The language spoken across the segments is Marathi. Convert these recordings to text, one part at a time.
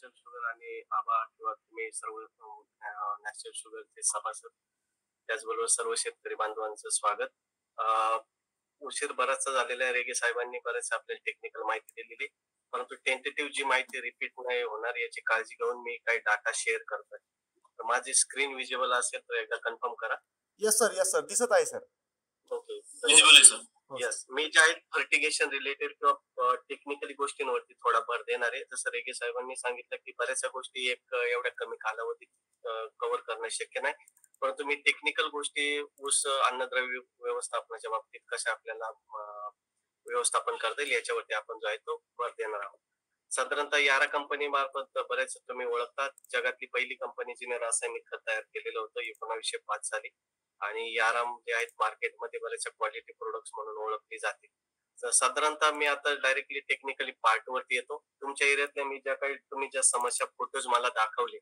नॅचरल शुगर आणि आबा किंवा तुम्ही सर्व नॅचरल शुगरचे सभासद, त्याचबरोबर सर्व शेतकरी बांधवांचं स्वागत. अ, उशीर बराचसा झालेला आहे. रेगे साहेबांनी बरेच आपल्याला टेक्निकल माहिती दिलेली, परंतु टेंटेटिव्ह जी माहिती रिपीट नाही होणार याची काळजी घेऊन मी काही डाटा शेअर करतोय. तर माझी स्क्रीन विजिबल असेल तर एकदा कन्फर्म करा. येस सर, येस सर, दिसत आहे सर. ओके. विजिबल आहे सर. येस, मी जे आहे फर्टिगेशन रिलेटेड किंवा टेक्निकली गोष्टींवरती थोडा भर देणार आहे. जसं रेगे साहेबांनी सांगितलं की बऱ्याचशा गोष्टी एवढ्या कमी कालावधीत कव्हर करणं शक्य नाही, परंतु मी टेक्निकल गोष्टी ऊस अन्नद्रव्य व्यवस्थापनाच्या बाबतीत कशा आपल्याला व्यवस्थापन करता येईल याच्यावरती आपण जो आहे तो भर देणार आहोत. साधारणतः यारा कंपनी मार्फत बरेच तुम्ही ओळखतात. जगातली पहिली कंपनी जिने रासायनिक खत तयार केलेलं होतं 1905 साली, आणि याराम जे आहेत मार्केटमध्ये बऱ्याचशा क्वालिटी प्रोडक्ट्स म्हणून ओळखली जाते. तर साधारणतः मी आता डायरेक्टली टेक्निकली पार्ट वरती येतो. तुमच्या एरियातल्या मी तुम्ही ज्या समस्या फोटोज मला दाखवले,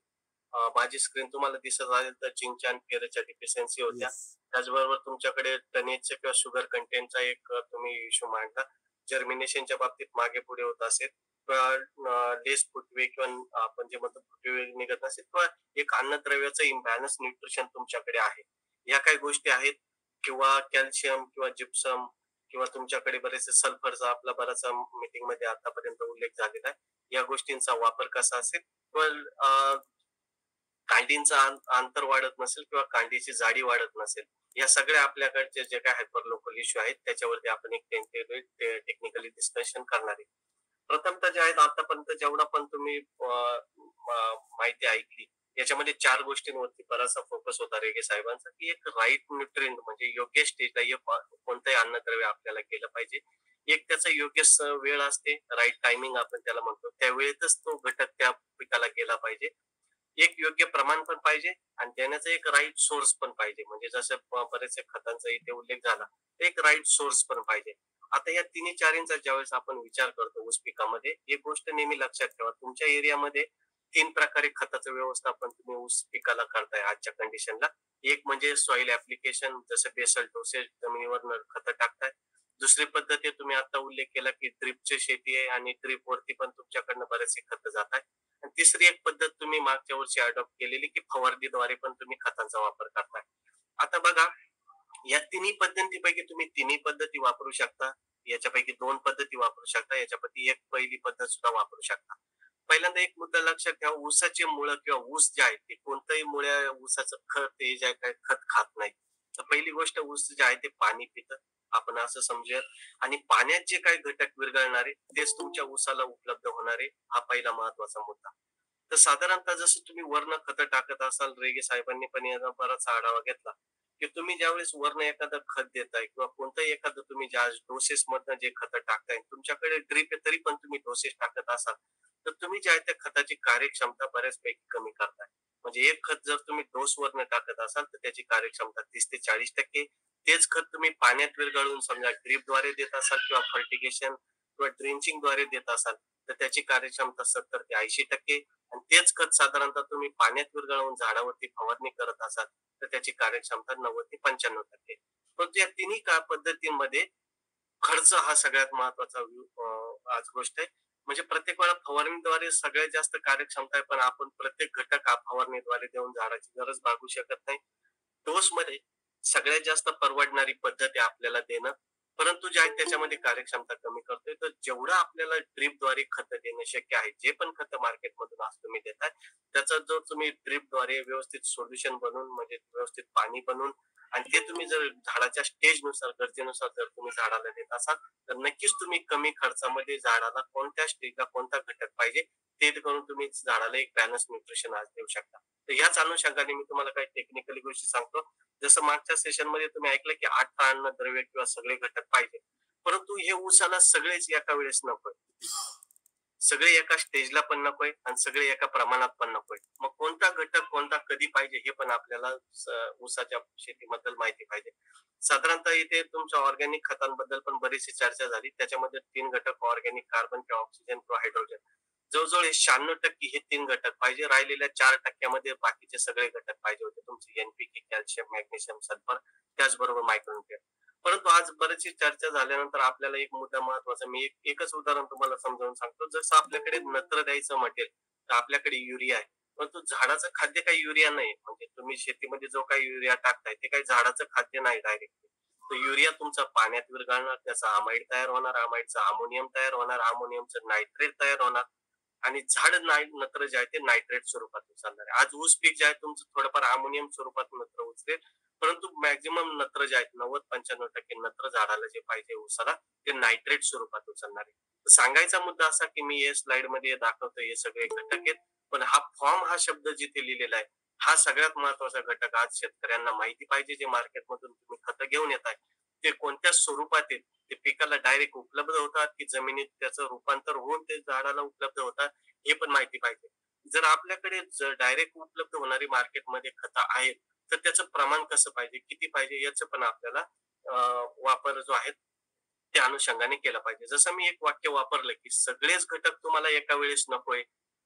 माझी स्क्रीन तुम्हाला दिसत असेल तर झिंकच्या आणि फेरसच्या डिफिशियन्सी होत्या. त्याचबरोबर तुमच्याकडे टनेजच्या किंवा शुगर कंटेंटचा एक तुम्ही इश्यू मांडता. जर्मिनेशनच्या बाबतीत मागे पुढे होत असेल किंवा लेस फुटवे किंवा आपण जे म्हणतो फुटवे निघत नसेल किंवा एक अन्नद्रव्याचं इम्बॅलन्स न्यूट्रिशन तुमच्याकडे आहे, या काही गोष्टी आहेत, किंवा कॅल्शियम किंवा जिप्सम किंवा तुमच्याकडे बरेचसे सल्फरचा आपला बराचसा मीटिंग मध्ये आतापर्यंत उल्लेख झालेला आहे, या गोष्टींचा वापर कसा असेल, किंवा कांडींचा अंतर वाढत नसेल किंवा कांडीची जाडी वाढत नसेल, या सगळ्या आपल्याकडचे जे काही हायपर लोकल इश्यू आहेत त्याच्यावरती आपण एक टेक्निकली डिस्कशन करणार आहे. प्रथमतः जे आहेत आतापर्यंत जेवढा पण तुम्ही माहिती ऐकली याच्यामध्ये 4 गोष्टींवरती बराचसा फोकस होता रेगे साहेबांचा, की एक राईट न्यूट्रिएंट म्हणजे योग्य स्टेजला कोणतंही अन्नद्रव्य आपल्याला केलं पाहिजे. एक त्याचा योग्य वेळ असते, राईट टायमिंग आपण त्याला म्हणतो, त्या वेळेतच तो घटक त्या पिकाला गेला पाहिजे. एक योग्य प्रमाण पण पाहिजे आणि देण्याचा एक राईट सोर्स पण पाहिजे. म्हणजे जसं बरेचसे खतांचा इथे उल्लेख झाला, एक राईट सोर्स पण पाहिजे. आता या तिन्ही चारींचा ज्यावेळेस आपण विचार करतो ऊस पिकामध्ये, एक गोष्ट नेहमी लक्षात ठेवा, तुमच्या एरियामध्ये 3 प्रकारे खताचं व्यवस्थापन तुम्ही ऊस पिकाला करताय आजच्या कंडिशनला. एक म्हणजे सॉइल ऍप्लिकेशन, जसं बेसल डोसेज जमिनीवर खतं टाकताय. दुसरी पद्धत आहे तुम्ही आता उल्लेख केला की ड्रिपची शेती आहे आणि ड्रिप वरती पण तुमच्याकडनं बरेचसे खतं जात आहे. आणि तिसरी एक पद्धत तुम्ही मागच्या वर्षी अडॉप्ट केलेली की फवारणीद्वारे पण तुम्ही खतांचा वापर करताय. आता बघा, या तिन्ही पद्धतीपैकी तुम्ही तिन्ही पद्धती वापरू शकता, याच्यापैकी 2 पद्धती वापरू शकता, याच्यापैकी एक पहिली पद्धत सुद्धा वापरू शकता. पहिल्यांदा एक मुद्दा लक्षात ठेवा, ऊसाचे मुळं किंवा ऊस जे आहे ते कोणतंही मुळ्या ऊसाचं खत हे जे काय खत खात नाही. तर पहिली गोष्ट, ऊस जे आहे ते पाणी पितं, आपण असं समजूयात, आणि पाण्यात जे काही घटक विरघळणारे तेच तुमच्या ऊसाला उपलब्ध होणारे, हा पहिला महत्वाचा मुद्दा. तर साधारणतः जसं तुम्ही वर्ण खतं टाकत असाल, रेगे साहेबांनी पण याचा बराचसा आढावा घेतला, की तुम्ही ज्यावेळेस वर्ण एखादं खत देताय किंवा कोणतंही एखादं तुम्ही ज्या डोसेस मधनं जे खतं टाकताय, तुमच्याकडे ड्रीप आहे तरी पण तुम्ही डोसेस टाकत असाल, तर तुम्ही जे आहे त्या खताची कार्यक्षमता बऱ्याचपैकी कमी करताय. म्हणजे एक खत जर तुम्ही डोस वरनं टाकत असाल तर त्याची कार्यक्षमता 30 ते 40%, तेच खत तुम्ही पाण्यात विरघळून समजा ड्रीपद्वारे देत असाल किंवा फर्टिगेशन किंवा ड्रेंचिंगद्वारे देत असाल तर त्याची कार्यक्षमता 70 ते 80%, आणि तेच खत साधारणतः तुम्ही पाण्यात विरघळवून झाडावरती फवारणी करत असाल तर त्याची कार्यक्षमता 90 ते 95%. पण या तिन्ही पद्धतींमध्ये खर्च हा सगळ्यात महत्वाचा आज गोष्ट आहे. म्हणजे प्रत्येक वेळा फवारणीद्वारे सगळ्यात जास्त कार्यक्षमता आहे, पण आपण प्रत्येक घटक हा फवारणीद्वारे देऊन झाडाची गरज भागू शकत नाही. डोस मध्ये सगळ्यात जास्त परवडणारी पद्धत आहे आपल्याला देणं, परंतु जे आहे त्याच्यामध्ये कार्यक्षमता कमी करतोय. तर जेवढं आपल्याला ड्रीपद्वारे खतं देणं शक्य आहे, जे पण खतं मार्केटमधून आज तुम्ही देताय त्याचा जो तुम्ही ड्रीपद्वारे व्यवस्थित सोल्युशन बनवून म्हणजे व्यवस्थित पाणी बनवून, आणि ते तुम्ही जर झाडाच्या स्टेजनुसार गरजेनुसार जर तुम्ही झाडाला देत असाल तर नक्कीच तुम्ही कमी खर्चामध्ये झाडाला कोणत्या स्टेजला कोणता घटक पाहिजे ते करून तुम्ही झाडाला एक बॅलन्स न्यूट्रिशन आज देऊ शकता. तर याच अनुषंगाने मी तुम्हाला काही टेक्निकली गोष्टी सांगतो. जसं मागच्या सेशन मध्ये तुम्ही ऐकलं की 8 अन्नद्रव्य किंवा सगळे घटक पाहिजे, परंतु हे ऊसाला सगळेच एका वेळेस नकोय, सगळे एका स्टेजला पण नकोय आणि सगळे एका प्रमाणात पण नकोय. मग कोणता घटक कोणता कधी पाहिजे हे पण आपल्याला ऊसाच्या शेतीबद्दल माहिती पाहिजे. साधारणतः इथे तुमच्या ऑर्गॅनिक खतांबद्दल पण बरीचशी चर्चा झाली. त्याच्यामध्ये 3 घटक, ऑर्गॅनिक, कार्बन किंवा ऑक्सिजन किंवा हायड्रोजन, जवळजवळ 96% हे 3 घटक पाहिजे. राहिलेल्या 4% बाकीचे सगळे घटक पाहिजे होते, तुमचे एनपीके, कॅल्शियम, मॅग्नेशियम, सल्फर, त्याचबरोबर मायक्रोन्यूट्रिएंट. परंतु आज बरीचशी चर्चा झाल्यानंतर आपल्याला एक मुद्दा महत्वाचा, मी एकच उदाहरण तुम्हाला समजावून सांगतो. जसं आपल्याकडे नत्र द्यायचं म्हटेल तर आपल्याकडे युरिया आहे. परंतु झाडाचं खाद्य काही युरिया नाही. म्हणजे तुम्ही शेतीमध्ये जो काही युरिया टाकताय ते काही झाडाचं खाद्य नाही डायरेक्ट. तर युरिया तुमचा पाण्यात विरघळणार, त्याचा अमाईड तयार होणार, अमाईडचा अमोनियम तयार होणार, अमोनियमचं नायट्रेट तयार होणार आणि झाड नत्र जे आहे ते नायट्रेट स्वरूपात उचलणार आहे. आज ऊस पीक जे आहे तुमचं थोडंफार अमोनियम स्वरूपात नत्र उचलेल, परंतु मॅक्झिमम नत्र जे आहेत 90-95% नत्र झाडाला जे पाहिजे ऊसाला ते नायट्रेट स्वरूपात उचलणार आहे. सांगायचा मुद्दा असा की मी या स्लाइड मध्ये दाखवतोय हे सगळे घटक आहेत, पण हा फॉर्म हा शब्द जिथे लिहिलेला आहे हा सगळ्यात महत्वाचा घटक आज शेतकऱ्यांना माहिती पाहिजे. जे मार्केटमधून तुम्ही खतं घेऊन येताय ते कोणत्या स्वरूपात आहेत, ते पिकाला डायरेक्ट उपलब्ध होतात की जमिनीत त्याचं रूपांतर होऊन ते झाडाला उपलब्ध होतात हे पण माहिती पाहिजे. जर आपल्याकडे जर डायरेक्ट उपलब्ध होणारी मार्केटमध्ये खतं आहेत तर त्याचं प्रमाण कसं पाहिजे, किती पाहिजे याचं पण आपल्याला वापर जो आहे त्या अनुषंगाने केला पाहिजे. जसं मी एक वाक्य वापरलं की सगळेच घटक तुम्हाला एका वेळेस नकोय.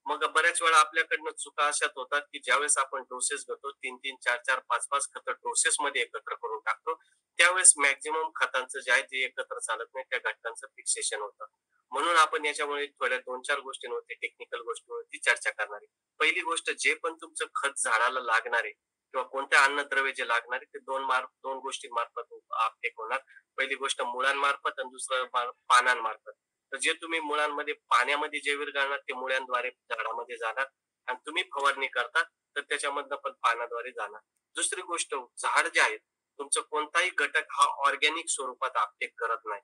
मग बऱ्याच वेळा आपल्याकडनं चुका अशाच होतात की ज्यावेळेस आपण डोसेस घेतो 3-3, 4-4, 5-5 खतं डोसेस मध्ये एकत्र करून टाकतो त्यावेळेस मॅक्झिमम खतांचं जे आहे जे एकत्र चालत नाही त्या घटकांचं फिक्सेशन होतं. म्हणून आपण याच्यामुळे थोड्या 2-4 गोष्टींवरती टेक्निकल गोष्टींवरती चर्चा करणार आहे. पहिली गोष्ट जे पण तुमचं खत झाडाला लागणार आहे किंवा कोणत्या अन्नद्रव्य जे लागणार आहे ते दोन गोष्टींमार्फत आपटेक होणार. पहिली गोष्ट मुळांमार्फत आणि दुसरं पानांमार्फत. तर जे तुम्ही मुळांमध्ये पाण्यामध्ये जे विरघळणार ते मुळ्यांद्वारे झाडामध्ये जाणार आणि तुम्ही फवारणी करता तर त्याच्यामधनं पण पानाद्वारे जाणार. दुसरी गोष्ट झाड जे आहे तुमचं कोणताही घटक हा ऑर्गॅनिक स्वरूपात आपटेक करत नाही.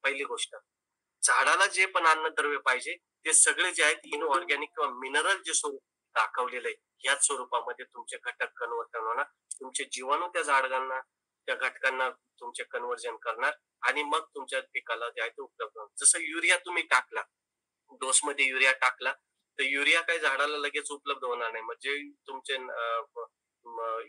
पहिली गोष्ट झाडाला जे पण अन्नद्रव्य पाहिजे ते सगळे जे आहेत इनऑर्गॅनिक किंवा मिनरल जे स्वरूप दाखवलेलं आहे याच स्वरूपामध्ये तुमचे घटक कन्वर्जन होणार. तुमचे जीवाणू त्या झाडांना त्या घटकांना तुमचे कन्वर्जन करणार आणि मग तुमच्या पिकाला जे आहे ते उपलब्ध होणार. जसं युरिया तुम्ही टाकला डोस मध्ये युरिया टाकला तर युरिया काही झाडाला लगेच उपलब्ध होणार नाही. म्हणजे तुमचे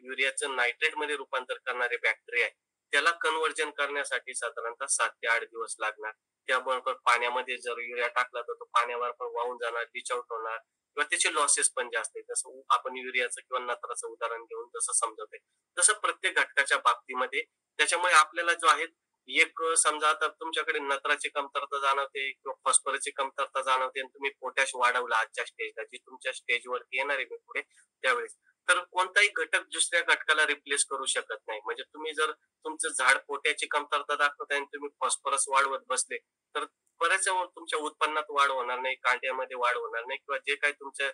युरियाचं नायट्रेट मध्ये रूपांतर करणारे बॅक्टेरिया आहे त्याला कन्वर्जन करण्यासाठी साधारणतः 7 ते 8 दिवस लागणार. त्याबरोबर पाण्यामध्ये जर युरिया टाकला तर तो पाण्यावर पण वाहून जाणार, लिच आउट होणार किंवा त्याचे लॉसेस पण जास्त आहेत. जसं आपण युरियाचं किंवा नत्राचं उदाहरण घेऊन जसं समजत आहे तसं प्रत्येक घटकाच्या बाबतीमध्ये. त्याच्यामुळे आपल्याला जो आहे एक समजा आता तुमच्याकडे नत्राची कमतरता जाणवते किंवा फॉस्फरसची कमतरता जाणवते आणि तुम्ही पोटॅश वाढवला आजच्या स्टेजला जी तुमच्या स्टेजवरती येणार आहे मी पुढे त्यावेळेस तर कोणताही घटक दुसऱ्या घटकाला रिप्लेस करू शकत नाही. म्हणजे तुम्ही जर तुमचं झाड पोट्याची कमतरता दाखवताय आणि तुम्ही फॉस्फरस वाढवत बसले तर बऱ्याच तुमच्या उत्पन्नात वाढ होणार नाही, कांड्यामध्ये वाढ होणार नाही किंवा जे काही तुमच्या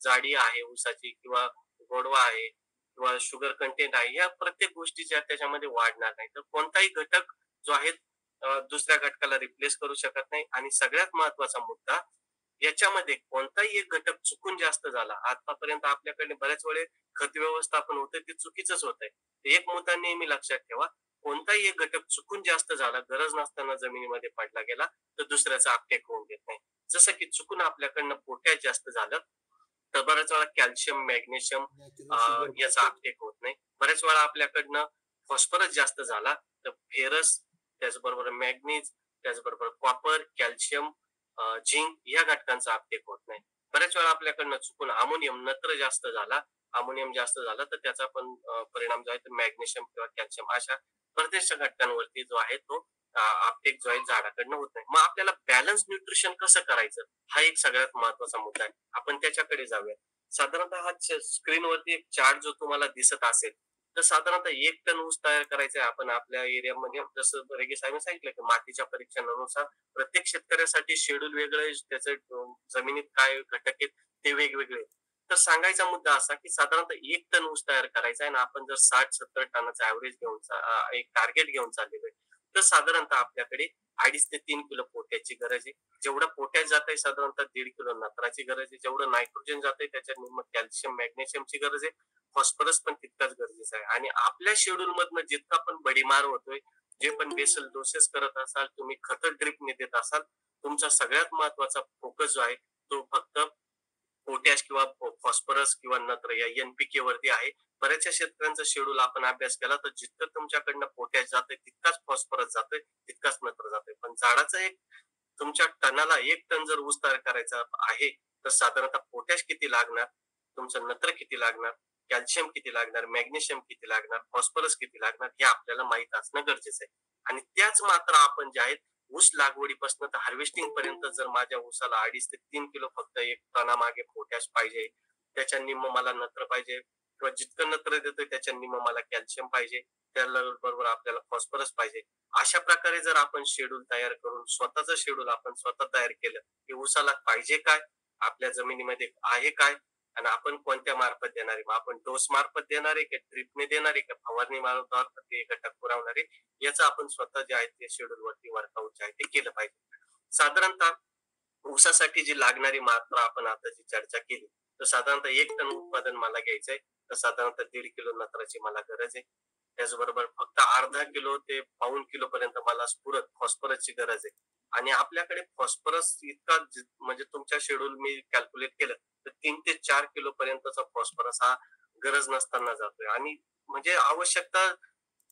जाडी आहे ऊसाची किंवा गोडवा आहे किंवा शुगर कंटेंट आहे या प्रत्येक गोष्टीच्या त्याच्यामध्ये वाढणार नाही. तर कोणताही घटक जो आहे दुसऱ्या घटकाला रिप्लेस करू शकत नाही. आणि सगळ्यात महत्वाचा मुद्दा याच्यामध्ये कोणताही एक घटक चुकून जास्त झाला आतापर्यंत आपल्याकडे बऱ्याच वेळेस खत व्यवस्थापन होते ते चुकीचंच होत आहे. एक मुद्दा नेहमी लक्षात ठेवा कोणताही एक घटक चुकून जास्त झाला गरज नसताना जमिनीमध्ये पडला गेला तर दुसऱ्याचा आपटेक होऊन देत नाही. जसं की चुकून आपल्याकडनं पोटॅश जास्त झालं तर बऱ्याच वेळा कॅल्शियम मॅग्नेशियम याचा आपटेक होत नाही. बऱ्याच वेळा आपल्याकडनं फॉस्फरस जास्त झाला तर फेरस त्याचबरोबर मॅग्नीज त्याचबरोबर कॉपर कॅल्शियम झिंक या घटकांचा आपटेक होत नाही. बऱ्याच वेळा आपल्याकडनं चुकून अमोनियम नत्र जास्त झाला अमोनियम जास्त झाला तर त्याचा पण परिणाम जो आहे तो मॅग्नेशियम किंवा कॅल्शियम अशा प्रत्येक घटकांवरती जो आहे तो आपटेक जो आहे झाडाकडनं होत नाही. मग आपल्याला बॅलन्स न्यूट्रिशन कसं करायचं हा एक सगळ्यात महत्वाचा मुद्दा आहे. आपण त्याच्याकडे जाऊया. साधारणतः हा स्क्रीनवरती एक चार्ट जो तुम्हाला दिसत असेल तर साधारणतः 1 टन ऊस तयार करायचा आहे आपण आपल्या एरियामध्ये. जसं रेगे साहेबांनी सांगितलं की मातीच्या परीक्षणानुसार प्रत्येक शेतकऱ्यासाठी शेड्यूल वेगळं त्याचं जमिनीत काय घटक आहेत ते वेगवेगळे. तर सांगायचा मुद्दा असा की साधारणतः 1 टन ऊस तयार करायचा आहे आणि आपण जर 60-70 टनाचा ऍव्हरेज घेऊन एक टार्गेट घेऊन चाललेलो आहे तर साधारणतः आपल्याकडे 2.5 ते 3 किलो पोट्याची गरज आहे. जेवढं पोटॅश जात आहे साधारणतः 1.5 किलो नत्राची गरज आहे. जेवढं नायट्रोजन जात आहे त्याच्या निम्म कॅल्शियम मॅग्नेशियमची गरज आहे. फॉस्फरस पण तितकाच गरजेचं आहे. आणि आपल्या शेड्यूल मधनं जितका पण बडीमार होतोय जे पण बेसल डोसेस करत असाल तुम्ही खत ड्रिपने देत असाल तुमचा सगळ्यात महत्वाचा फोकस जो आहे तो फक्त पोटॅश किंवा फॉस्फरस किंवा नत्र या एनपीके वरती आहे. बऱ्याचशा शेतकऱ्यांचा शेड्यूल आपण अभ्यास केला तर जितकं तुमच्याकडनं पोटॅश जातंय तितकाच फॉस्फरस जातोय तितकाच नत्र जातोय. पण झाडाचं एक तुमच्या टनाला 1 टन जर ऊस तयार करायचा आहे तर साधारणतः पोटॅश किती लागणार तुमचं नत्र किती लागणार कॅल्शियम किती लागणार मॅग्नेशियम किती लागणार फॉस्फरस किती लागणार हे आपल्याला माहित असणं गरजेचं आहे. आणि त्याच मात्रा आपण जे आहेत ऊस लागवडीपासून तर हार्वेस्टिंग पर्यंत जर माझ्या ऊसाला 2.5 ते 3 किलो फक्त एक टनामागे पोटॅश पाहिजे, त्याच्या निम्म मला नत्र पाहिजे किंवा जितकं नत्र देतोय त्याच्या निम्म मला कॅल्शियम पाहिजे, त्याबरोबर आपल्याला फॉस्फरस पाहिजे. अशा प्रकारे जर आपण शेड्यूल तयार करून स्वतःचं शेड्यूल आपण स्वतः तयार केलं, की ऊसाला पाहिजे काय, आपल्या जमिनीमध्ये आहे काय आणि आपण कोणत्या मार्फत देणार आहे. मग आपण डोस मार्फत देणार आहे की ड्रिपने देणार आहे का फवारणी मार्फत ते घटक पुरवणार आहे, याचं आपण स्वतः जे आहे ते शेड्यूल वरती वर्कआउट जे आहे ते केलं पाहिजे. साधारणतः ऊसासाठी जी लागणारी मात्रा आपण आता जी चर्चा केली, तर साधारणतः 1 टन उत्पादन मला घ्यायचंय, तर साधारणतः 1.5 किलो नत्राची मला गरज आहे. त्याचबरोबर फक्त अर्धा किलो ते पाऊण किलो पर्यंत मला स्फुरद फॉस्फरसची गरज आहे. आणि आपल्याकडे फॉस्फरस इतका म्हणजे तुमच्या शेड्यूल मी कॅल्क्युलेट केलं तर 3 ते 4 किलो पर्यंतचा फॉस्फरस हा गरज नसताना जातोय. आणि म्हणजे आवश्यकता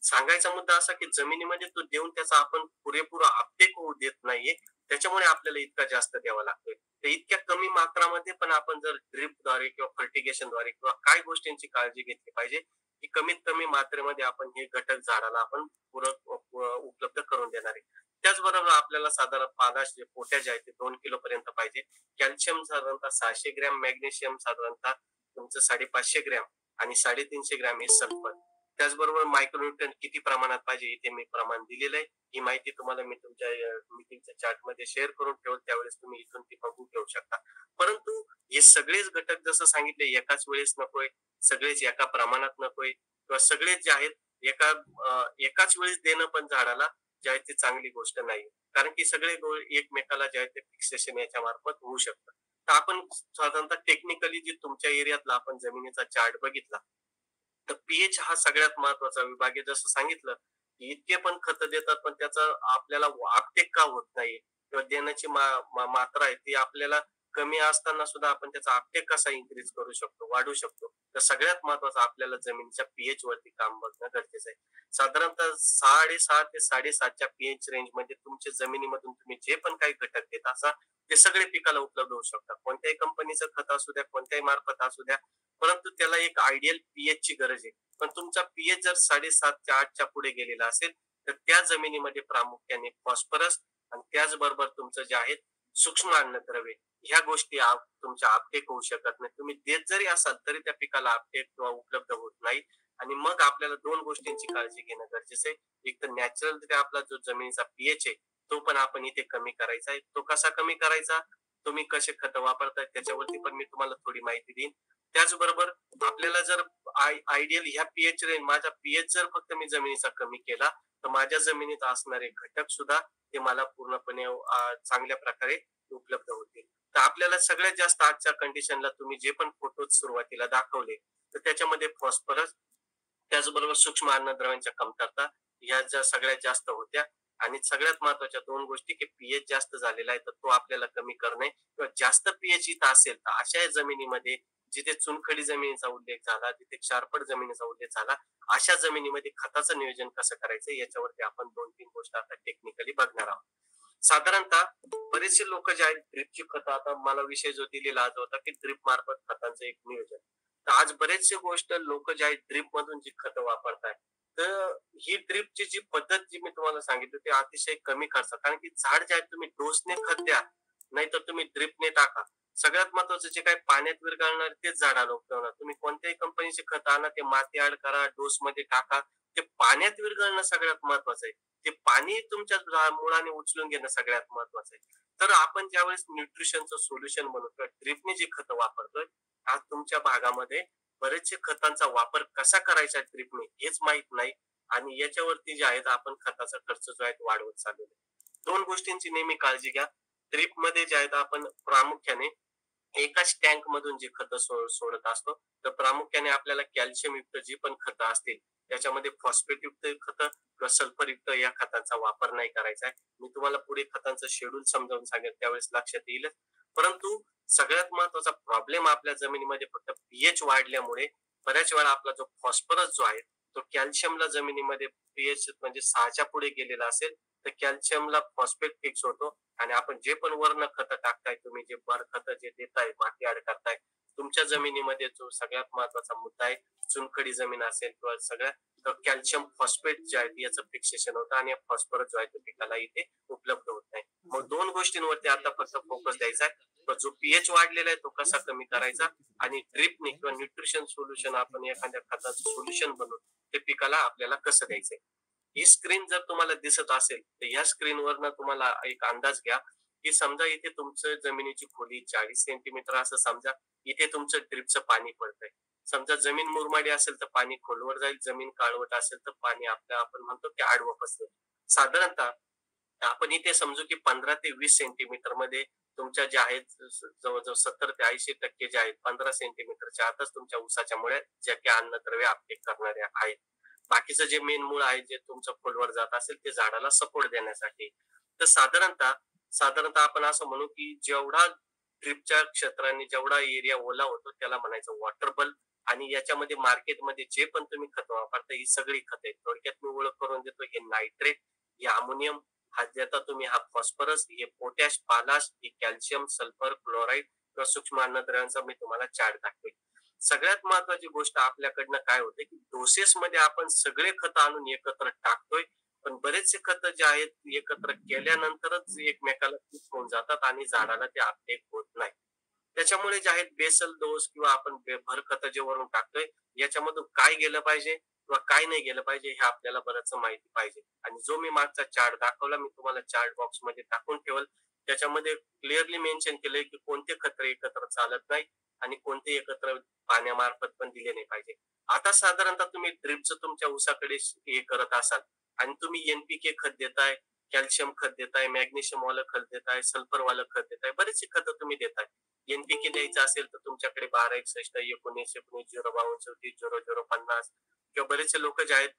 सांगायचा मुद्दा असा की जमिनीमध्ये तो देऊन त्याचा आपण पुरेपूर अपटेक होऊ देत नाहीये, त्याच्यामुळे आपल्याला इतका जास्त द्यावा लागतोय. तर इतक्या कमी मात्रामध्ये पण आपण जर ड्रिपद्वारे किंवा फर्टिगेशनद्वारे किंवा काय गोष्टींची काळजी घेतली पाहिजे की कमीत कमी मात्रेमध्ये आपण हे घटक झाडाला आपण उपलब्ध करून देणार आहे. त्याचबरोबर आपल्याला साधारण पालाश जे पोटॅश आहे ते 2 किलो पर्यंत पाहिजे. कॅल्शियम साधारणतः 600 ग्रॅम, मॅग्नेशियम साधारणतः तुमचं 550 ग्रॅम आणि 350 ग्रॅम हे सल्फर. त्याचबरोबर मायक्रोन्यूट्रन किती प्रमाणात पाहिजे इथे मी प्रमाण दिलेलं आहे. ही माहिती तुम्हाला मी तुमच्या मीटिंगच्या चार्टमध्ये शेअर करून ठेवल, त्यावेळेस तुम्ही इथून ती बघून घेऊ शकता. परंतु हे सगळेच घटक जसं सांगितले एकाच वेळेस नकोय, सगळेच एका प्रमाणात नकोय किंवा सगळेच जे आहेत एकाच वेळेस देणं पण झाडाला जे आहे ते चांगली गोष्ट नाही. कारण की सगळे एकमेकाला जे आहे ते फिक्सेशन याच्या मार्फत होऊ शकतं. तर आपण साधारणतः टेक्निकली जे तुमच्या एरियातला आपण जमिनीचा चार्ट बघितला, तर पीएच हा सगळ्यात महत्वाचा विभाग आहे. जसं सांगितलं की इतके पण खत देतात पण त्याचा आपल्याला आपटेक का होत नाही किंवा देण्याची मात्रा आहे ती आपल्याला कमी असताना सुद्धा आपण त्याचा आपटेक कसा इन्क्रीज करू शकतो, वाढू शकतो. तर सगळ्यात महत्वाचं आपल्याला जमिनीच्या पीएच वरती काम बघणं गरजेचं आहे. साधारणतः 6.5 ते 7.5च्या पीएच रेंज मध्ये तुमच्या जमिनीमधून तुम्ही जे पण काही घटक देत असा ते सगळे पिकाला उपलब्ध होऊ शकतात. कोणत्याही कंपनीचं खत असू द्या, कोणत्याही मार्फत असू द्या, परंतु त्याला एक आयडियल पीएच ची गरज आहे. पण तुमचा पीएच जर 7.5 ते 8च्या पुढे गेलेला असेल तर त्या जमिनीमध्ये प्रामुख्याने फॉस्फरस आणि त्याचबरोबर तुमचं जे आहे सूक्ष्म अन्नद्रव्ये ह्या गोष्टी तुमच्या आपटेक होऊ शकत नाही. तुम्ही देत जरी असाल तरी त्या पिकाला आपटेक किंवा उपलब्ध होत नाही. आणि मग आपल्याला 2 गोष्टींची काळजी घेणं गरजेचं आहे. एक तर नॅचरल आपला जो जमिनीचा पीएच आहे तो पण आपण इथे कमी करायचा आहे. तो कसा कमी करायचा, तुम्ही कसे खत वापरताय त्याच्यावरती पण मी तुम्हाला थोडी माहिती देईन. त्याचबरोबर आपल्याला जर आयडियल ह्या पीएच रेंज माझा पीएच जर फक्त मी जमिनीचा कमी केला तर माझ्या जमिनीत असणारे घटक सुद्धा ते मला पूर्णपणे चांगल्या प्रकारे उपलब्ध होतील. तर आपल्याला सगळ्यात जास्त आजच्या कंडिशनला तुम्ही जे पण फोटो सुरुवातीला दाखवले तर त्याच्यामध्ये फॉस्फरस त्याचबरोबर सूक्ष्म अन्नद्रव्यांच्या कमतरता ह्या ज्या सगळ्यात जास्त होत्या. आणि सगळ्यात महत्वाच्या 2 गोष्टी की पीएच जास्त झालेला आहे तर तो आपल्याला कमी करणे किंवा जास्त पीएच इथं असेल तर अशा जमिनीमध्ये जिथे चुनखडी जमिनीचा उल्लेख झाला, जिथे क्षारपड जमिनीचा उल्लेख झाला, अशा जमिनीमध्ये खताचं नियोजन कसं करायचं याच्यावरती आपण 2-3 गोष्टी आता टेक्निकली बघणार आहोत. साधारणतः बरेचसे लोक जे आहेत ड्रिपची खतं, आता मला विषय जो दिलेला आज होता की ड्रिप मार्फत खतांचं एक नियोजन. तर आज बरेचसे गोष्ट लोक जे आहेत ड्रिप मधून जी खतं वापरतायत, तर ही ड्रिपची जी पद्धत जी मी तुम्हाला सांगितली ती अतिशय कमी खर्च, कारण की झाड जे आहे तुम्ही डोसने खत द्या नाहीतर तुम्ही ड्रिपने टाका. सगळ्यात महत्वाचं जे काही पाण्यात विरघळणार तेच झाडाला उपटवणार. तुम्ही कोणत्याही कंपनीचे खत आणा, ते माती ऍड करा, डोस मध्ये टाका, ते पाण्यात विरघळणं सगळ्यात महत्वाचं आहे. ते पाणी तुमच्या मुळाने उचलून घेणं सगळ्यात महत्वाचं आहे. तर आपण ज्यावेळेस न्यूट्रिशनचं सोल्युशन म्हणून किंवा ड्रिपने जी खतं वापरतोय, आज तुमच्या भागामध्ये बरेचसे खतांचा वापर कसा करायचा ड्रिपने हेच माहित नाही. आणि याच्यावरती जे आहेत आपण खताचा खर्च जो आहे वाढवत चाललेला आहे. 2 गोष्टींची नेहमी काळजी घ्या. ड्रिप मध्ये जे आहेत आपण प्रामुख्याने एकाच टँक मधून जी खतं सोडत असतो, तर प्रामुख्याने आपल्याला कॅल्शियम युक्त जी पण खतं असतील त्याच्यामध्ये फॉस्फेट युक्त खतं किंवा सल्फर युक्त या खतांचा वापर नाही करायचा आहे. मी तुम्हाला पुढे खतांचं शेड्यूल समजावून सांगेल त्यावेळेस लक्षात येईल. परंतु सगळ्यात महत्वाचा प्रॉब्लेम आपल्या जमिनीमध्ये फक्त पीएच वाढल्यामुळे बऱ्याच वेळा आपला जो फॉस्फरस जो आहे तो कॅल्शियमला जमिनीमध्ये पीएच म्हणजे 6च्या पुढे गेलेला असेल तर कॅल्शियमला फॉस्फेट फिक्स होतो. आणि आपण जे पण वर्ण खतं टाकताय, तुम्ही जे बर खतं जे देताय, माती ऍड करताय, तुमच्या जमिनीमध्ये जो सगळ्यात महत्वाचा मुद्दा आहे, चुनखडी जमीन असेल किंवा सगळ्या कॅल्शियम फॉस्फेट जे आहे याचं फिक्सेशन होतं आणि फॉस्फरस जो आहे तो पिकाला इथे उपलब्ध होत नाही. मग 2 गोष्टींवरती आता फक्त फोकस द्यायचा आहे. तर जो पीएच वाढलेला आहे तो कसा कमी करायचा आणि ड्रिपने किंवा न्यूट्रिशन सोल्युशन आपण एखाद्या खताचं सोल्युशन बनवून ते पिकाला आपल्याला कसं द्यायचंय. ही स्क्रीन जर तुम्हाला दिसत असेल तर या स्क्रीनवरनं तुम्हाला एक अंदाज घ्या की समजा इथे तुमचं जमिनीची खोली 40 सेंटीमीटर असं समजा. इथे तुमचं ड्रिपचं पाणी पडतंय. समजा जमीन मुरमाडी असेल तर पाणी खोलवर जाईल, जमीन काळवट असेल तर पाणी आपल्या आपण म्हणतो की आडवं पसरेल. साधारणतः आपण इथे समजू की 15 ते 20 सेंटीमीटर मध्ये तुमच्या ज्या आहेत जवळजवळ 70 ते 80% जे आहेत 15 सेंटीमीटरच्या आतच तुमच्या ऊसाच्या मुळे ज्या काही अन्नद्रव्य अपटेक करणाऱ्या आहेत. बाकीचं जे मेन मूळ आहे जे तुमचं खोलवर जात असेल ते झाडाला सपोर्ट देण्यासाठी. तर साधारणतः आपण असं म्हणू की जेवढा ड्रिपच्या क्षेत्राने जेवढा एरिया ओला होतो त्याला म्हणायचं वॉटर बल्ब. आणि याच्यामध्ये मार्केटमध्ये जे पण तुम्ही खत वापरता ही सगळी खत आहेत. थोडक्यात मी ओळख करून देतो. हे नायट्रेट, हे अमोनियम, हा देता तुम्ही हा फॉस्फरस, हे पोटॅश, पालाश, हे कॅल्शियम, सल्फर, क्लोराईड किंवा सूक्ष्म अन्नद्रव्यांचा मी तुम्हाला चार्ट दाखवेल. सगळ्यात महत्वाची गोष्ट आपल्याकडनं काय होते की डोसेस मध्ये आपण सगळे खत आणून एकत्र टाकतोय. पण बरेचसे खत जे आहेत एकत्र केल्यानंतरच एकमेकाला फिट होऊन जातात आणि झाडाला ते अपटेक होत नाही. त्याच्यामुळे जे आहेत बेसल डोस किंवा आपण भर खत जे वरून टाकतोय याच्यामधून काय गेलं पाहिजे किंवा काय नाही गेलं पाहिजे हे आपल्याला बरंच माहिती पाहिजे. आणि जो मी मागचा चार्ट दाखवला मी तुम्हाला चार्ट बॉक्स मध्ये टाकून ठेवल. त्याच्यामध्ये क्लिअरली मेन्शन केलंय की कोणते खत एकत्र चालत नाही आणि कोणते एकत्र पाण्यामार्फत पण दिले नाही पाहिजे. आता साधारणतः तुम्ही ड्रिपचं तुमच्या ऊसाकडे हे करत असाल आणि तुम्ही एनपीके खत देताय, कॅल्शियम खत देताय, मॅग्नेशियम वालं खत देताय, सल्फर वालं खत देताय, बरेचसे खत तुम्ही देताय. एनपीके द्यायचं असेल तर तुमच्याकडे 1261 19 19 052 34 0050 किंवा बरेचसे लोक जे आहेत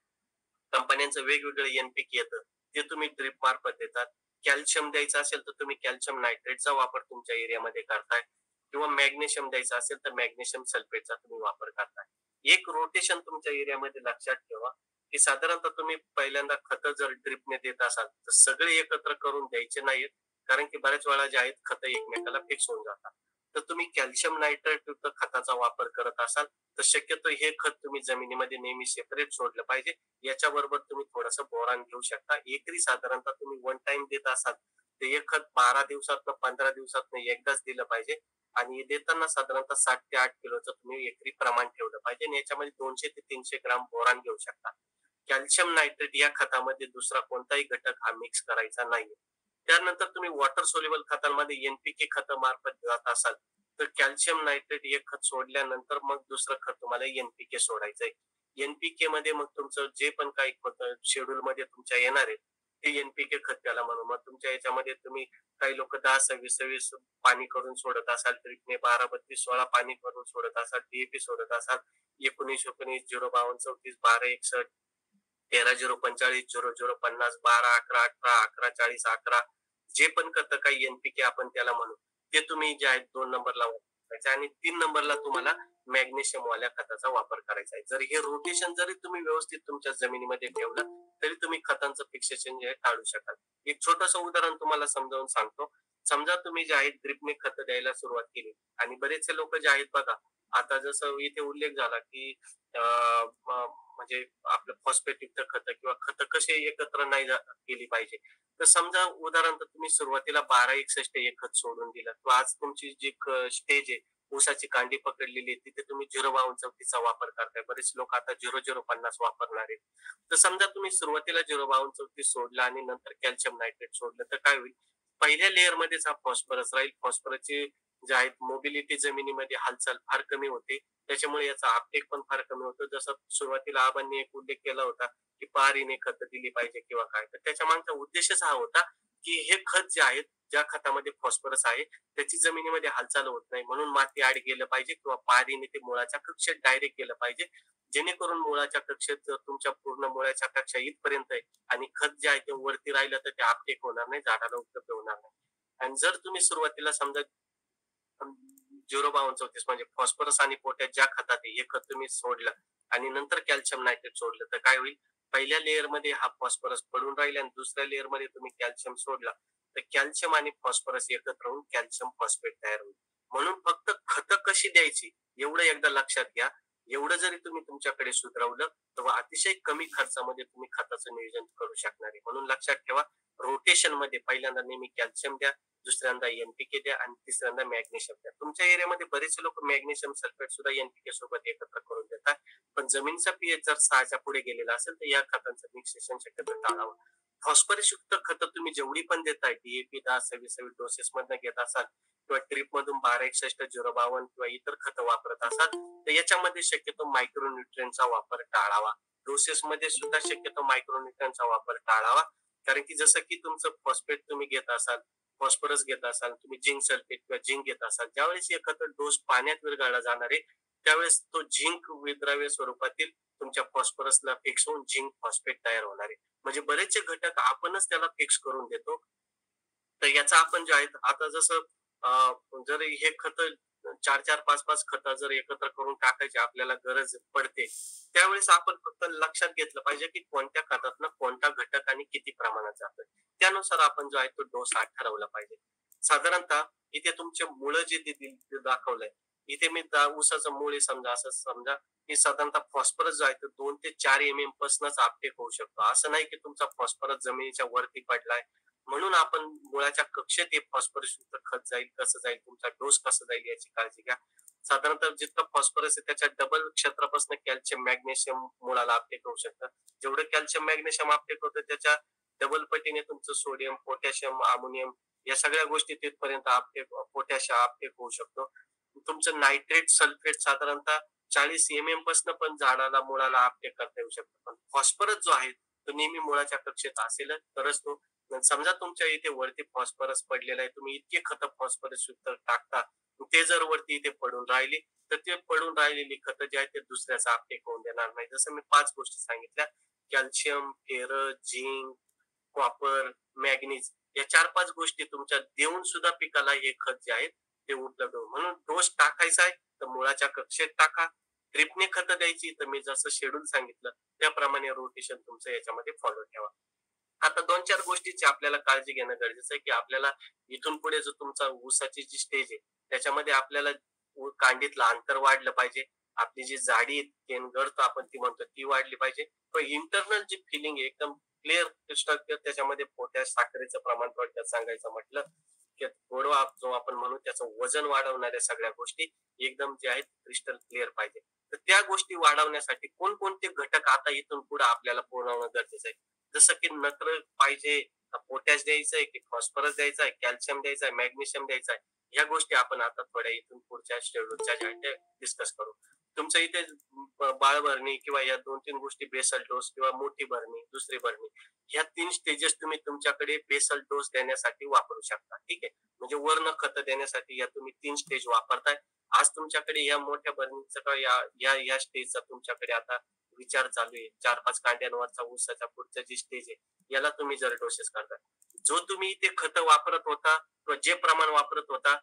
कंपन्यांचं वेगवेगळं एनपीके येतं ते तुम्ही ड्रिप मार्फत देतात. कॅल्शियम द्यायचं असेल तर तुम्ही कॅल्शियम नायट्रेटचा वापर तुमच्या एरियामध्ये करताय किंवा मॅग्नेशियम द्यायचं असेल तर मॅग्नेशियम सल्फेटचा तुम्ही वापर करताय. एक रोटेशन तुमच्या एरियामध्ये लक्षात ठेवा की साधारणतः तुम्ही पहिल्यांदा खतं जर ड्रिपने देत असाल तर सगळे एकत्र करून द्यायचे नाहीत. कारण की बऱ्याच वेळा जे आहेत खतं एकमेकाला फिक्स होऊन जातात. तर तुम्ही कॅल्शियम नायट्रेट युक्त खताचा वापर करत असाल तर शक्यतो हे खत तुम्ही जमिनीमध्ये नेहमी सेपरेट सोडलं पाहिजे. याच्याबरोबर तुम्ही थोडंसं बोरान घेऊ शकता. एकरी साधारणतः तुम्ही वन टाइम देत असाल तर हे खत 12 दिवसातनं 15 दिवसातनं एकदाच दिलं पाहिजे. आणि देताना साधारणतः 7 ते 8 किलोचं तुम्ही एकरी प्रमाण ठेवलं पाहिजे. आणि याच्यामध्ये 200 ते 300 ग्राम बोरान घेऊ शकता. कॅल्शियम नायट्रेट या खतामध्ये दुसरा कोणताही घटक हा मिक्स करायचा नाही. त्यानंतर तुम्ही वॉटर सोल्युबल खतांमध्ये एनपीके खत मार्फत जात असाल तर कॅल्शियम नायट्रेट एक खत सोडल्यानंतर मग दुसरं खत तुम्हाला एनपीके सोडायचंय. एनपीके मध्ये मग तुमचं जे पण काही खत शेड्यूल मध्ये तुमच्या येणार आहे ते एनपीके खत त्याला म्हणू. मग तुमच्या याच्यामध्ये तुम्ही काही लोक 10-26-26 पाणी करून सोडत असाल, ट्रिपने 12-32-16 पाणी करून सोडत असाल, डीएपी सोडत असाल, 19-19 052 34 12-61 13-045 0050 12-11 18 11-40 11 जे पण खत काही एनपीके आपण त्याला म्हणू ते तुम्ही जे आहेत 2 नंबरला वापरायचे आणि 3 नंबरला तुम्हाला मॅग्नेशियम वाल्या खताचा वापर करायचा आहे. जर हे रोटेशन जरी तुम्ही व्यवस्थित तुमच्या जमिनीमध्ये ठेवलं तरी तुम्ही खतांचं फिक्सेशन जे आहे टाळू शकाल. एक छोटंसं उदाहरण तुम्हाला समजावून सांगतो. समजा तुम्ही जे आहेत ड्रिपने खत द्यायला सुरुवात केली आणि बरेचसे लोक जे आहेत बघा आता जसं इथे उल्लेख झाला की म्हणजे आपलं फॉस्फेट युक्त खत किंवा खत कसे एकत्र नाही केली पाहिजे. तर समजा उदाहरण तुम्ही सुरुवातीला 12-61 एक खत सोडून दिलं किंवा आज तुमची जी स्टेज आहे ऊसाची कांडी पकडलेली आहे तिथे तुम्ही 052-34 वापर करताय. बरेच लोक आता 0050 वापरणार आहेत. तर समजा तुम्ही सुरुवातीला 052-34 सोडला आणि नंतर कॅल्शियम नायट्रेट सोडलं तर काय होईल, पहिल्या लेअर मध्येच हा फॉस्फरस राहील. फॉस्फरसची जे आहेत मोबिलिटी जमिनीमध्ये हालचाल फार कमी होते. त्याच्यामुळे याचा अपटेक पण फार कमी होतो. जसं सुरुवातीला आबांनी एक उल्लेख केला होता की पारीने खत दिली पाहिजे किंवा काय, तर त्याच्या मागचा उद्देशच हा होता की हे खत जे आहेत ज्या खतामध्ये फॉस्फरस आहे त्याची जमिनीमध्ये हालचाल होत नाही म्हणून माती आड गेलं पाहिजे किंवा पारीने ते मुळाच्या कक्षेत डायरेक्ट गेलं पाहिजे. जेणेकरून मुळाच्या कक्षेत जर तुमच्या पूर्ण मुळाच्या कक्षा इथपर्यंत आहे आणि खत जे आहे ते वरती राहिलं तर ते अपटेक होणार नाही, झाडाला उपलब्ध होणार नाही. आणि जर तुम्ही सुरुवातीला समजा 052-34 म्हणजे फॉस्फरस आणि पोटॅश ज्या खतात हे खत तुम्ही सोडलं आणि नंतर कॅल्शियम नायट्रेट सोडलं तर काय होईल, पहिल्या लेअर मध्ये हा फॉस्फरस पडून राहील आणि दुसऱ्या लेअर मध्ये तुम्ही कॅल्शियम सोडला तर कॅल्शियम आणि फॉस्फरस एकत्र होऊन कॅल्शियम फॉस्फेट तयार होईल. म्हणून फक्त खत कशी कशी द्यायची एवढं एकदा लक्षात घ्या. एवढं जरी तुम्ही तुमच्याकडे सुधरवलं तर अतिशय कमी खर्चामध्ये तुम्ही खताचं नियोजन करू शकणार आहे. म्हणून लक्षात ठेवा, रोटेशन मध्ये पहिल्यांदा नेहमी कॅल्शियम द्या, दुसऱ्यांदा एनपीके द्या आणि तिसऱ्यांदा मॅग्नेशियम द्या. तुमच्या एरियामध्ये बरेच लोक मॅग्नेशियम सल्फेट सुद्धा एनपीके सोबत एकत्र करून देतात, पण जमिनीचा पीएच जर 6च्या पुढे गेलेला असेल तर या खतांचं मिक्सेशन शक्यतो टाळावं. फॉस्फरस युक्त खतं तुम्ही जेवढी पण देताय, डीएपी 10-26 डोसेस मधनं घेत असाल किंवा ट्रिप मधून 12-61-052 किंवा इतर खतं वापरत असाल तर याच्यामध्ये शक्यतो मायक्रोन्युट्रिएंटचा वापर टाळावा. डोसेस मध्ये सुद्धा शक्यतो मायक्रोन्युट्रिएंटचा वापर टाळावा. कारण की जसं की तुमचं फॉस्फेट तुम्ही घेत असाल, फॉस्फरस घेत असाल, तुम्ही झिंक सल्फेट किंवा झिंक घेत असाल, ज्यावेळेस एखादा डोस पाण्यात विरघळला जाणार आहे त्यावेळेस तो झिंक विद्राव्य स्वरूपातील तुमच्या फॉस्फरसला फिक्स होऊन झिंक फॉस्फेट तयार होणार आहे. म्हणजे बरेचसे घटक आपणच त्याला फिक्स करून देतो. तर याचा आपण जे आहे आता जसं जर हे खत 4-4, 5-5 खत जर एकत्र करून टाकायची आपल्याला गरज पडते, त्यावेळेस आपण फक्त लक्षात घेतलं पाहिजे की कोणत्या खतातनं कोणता घटक आणि किती प्रमाणात जातोय. त्यानुसार आपण जो आहे तो डोस हा ठरवला पाहिजे. साधारणतः इथे तुमचे मुळं जे दाखवलंय, इथे मी ऊसाचं मूळ आहे समजा, असं समजा की साधारणतः फॉस्फरस जो आहे तो 2 ते 4 पासूनच आपटेक होऊ शकतो. असं नाही की तुमचा फॉस्फरस जमिनीच्या वरती पडलाय म्हणून आपण मुळाच्या कक्षेत हे फॉस्फरस युक्त खत जाईल, कसं जाईल, तुमचा डोस कसं जाईल याची काळजी घ्या. साधारणतः जितकं फॉस्फरस आहे त्याच्या डबल क्षेत्रापासून कॅल्शियम मॅग्नेशियम मुळाला आपटेक होऊ शकतं. जेवढं कॅल्शियम मॅग्नेशियम आपटेक होतं त्याच्या डबल पटीने तुमचं सोडियम, पोटॅशियम, अमोनियम या सगळ्या गोष्टी तिथपर्यंत आपटेक, पोटॅशियम आपटेक होऊ शकतो. तुमचं नायट्रेट सल्फेट साधारणतः 40 पासून पण झाडाला मुळाला आपटेक करता येऊ शकतो. पण फॉस्फरस जो आहे तो नेहमी मुळाच्या कक्षेत असेलच तरच तो. समजा तुमच्या इथे वरती फॉस्फरस पडलेला आहे, तुम्ही इतके खत फॉस्फरस युक्त टाकता, ते जर वरती इथे पडून राहिली तर ते पडून राहिलेली खतं जे आहेत ते दुसऱ्याचा आपटेक होऊन देणार नाही. जसं मी 5 गोष्टी सांगितल्या, calcium, ferrous, zinc, copper, manganese या 4-5 गोष्टी तुमच्या देऊन सुद्धा पिकाला हे खत जे आहेत ते उपलब्ध होईल. म्हणून डोस टाकायचा आहे तर मुळाच्या कक्षेत टाका. ड्रिपने खतं द्यायची तर मी जसं शेड्यूल सांगितलं त्याप्रमाणे रोटेशन तुमचं याच्यामध्ये फॉलो ठेवा. आता 2-4 गोष्टीची आपल्याला काळजी घेणं गरजेचं आहे की आपल्याला इथून पुढे जो तुमचा ऊसाची जी स्टेज आहे त्याच्यामध्ये आपल्याला कांडीतलं अंतर वाढलं पाहिजे. आपली जी जाडी गळतो आपण ती म्हणतो ती वाढली पाहिजे. पण इंटरनल जी फिलिंग आहे एकदम क्लिअर स्ट्रक्चर, त्याच्यामध्ये पोटॅश साखरेचं प्रमाण थोडक्यात सांगायचं म्हटलं की गोडवा जो आपण म्हणू त्याचं वजन वाढवणाऱ्या सगळ्या गोष्टी एकदम जे आहेत क्रिस्टल क्लिअर पाहिजे. तर त्या गोष्टी वाढवण्यासाठी कोणकोणते घटक आता इथून पुढे आपल्याला पुरवणं गरजेचं आहे. जसं की नत्र पाहिजे, पोटॅश द्यायचंय की फॉस्फरस द्यायचा आहे, कॅल्शियम द्यायचा आहे, मॅग्नेशियम द्यायचा आहे, ह्या गोष्टी आपण आता थोड्या इथून पुढच्या शेड्यूलच्या ज्या आहेत डिस्कस करू. तुमच्या इथे बाळ भरणी किंवा या 2-3 गोष्टी बेसल डोस किंवा मोठी भरणी, दुसरी भरणी, ह्या 3 स्टेजेस तुम्ही तुमच्याकडे बेसल डोस देण्यासाठी वापरू शकता. ठीक आहे, म्हणजे वर्ण खत देण्यासाठी या तुम्ही 3 स्टेज वापरताय. आज तुमच्याकडे या मोठ्या भरणीचा का या स्टेजचा तुमच्याकडे आता विचार चालू आहे. 4-5 कांड्यांवरचा ऊसाच्या पुढचा जी स्टेज आहे याला तुम्ही जर डोसेस करताय, जो तुम्ही इथे खत वापरत होता किंवा जे प्रमाण वापरत होता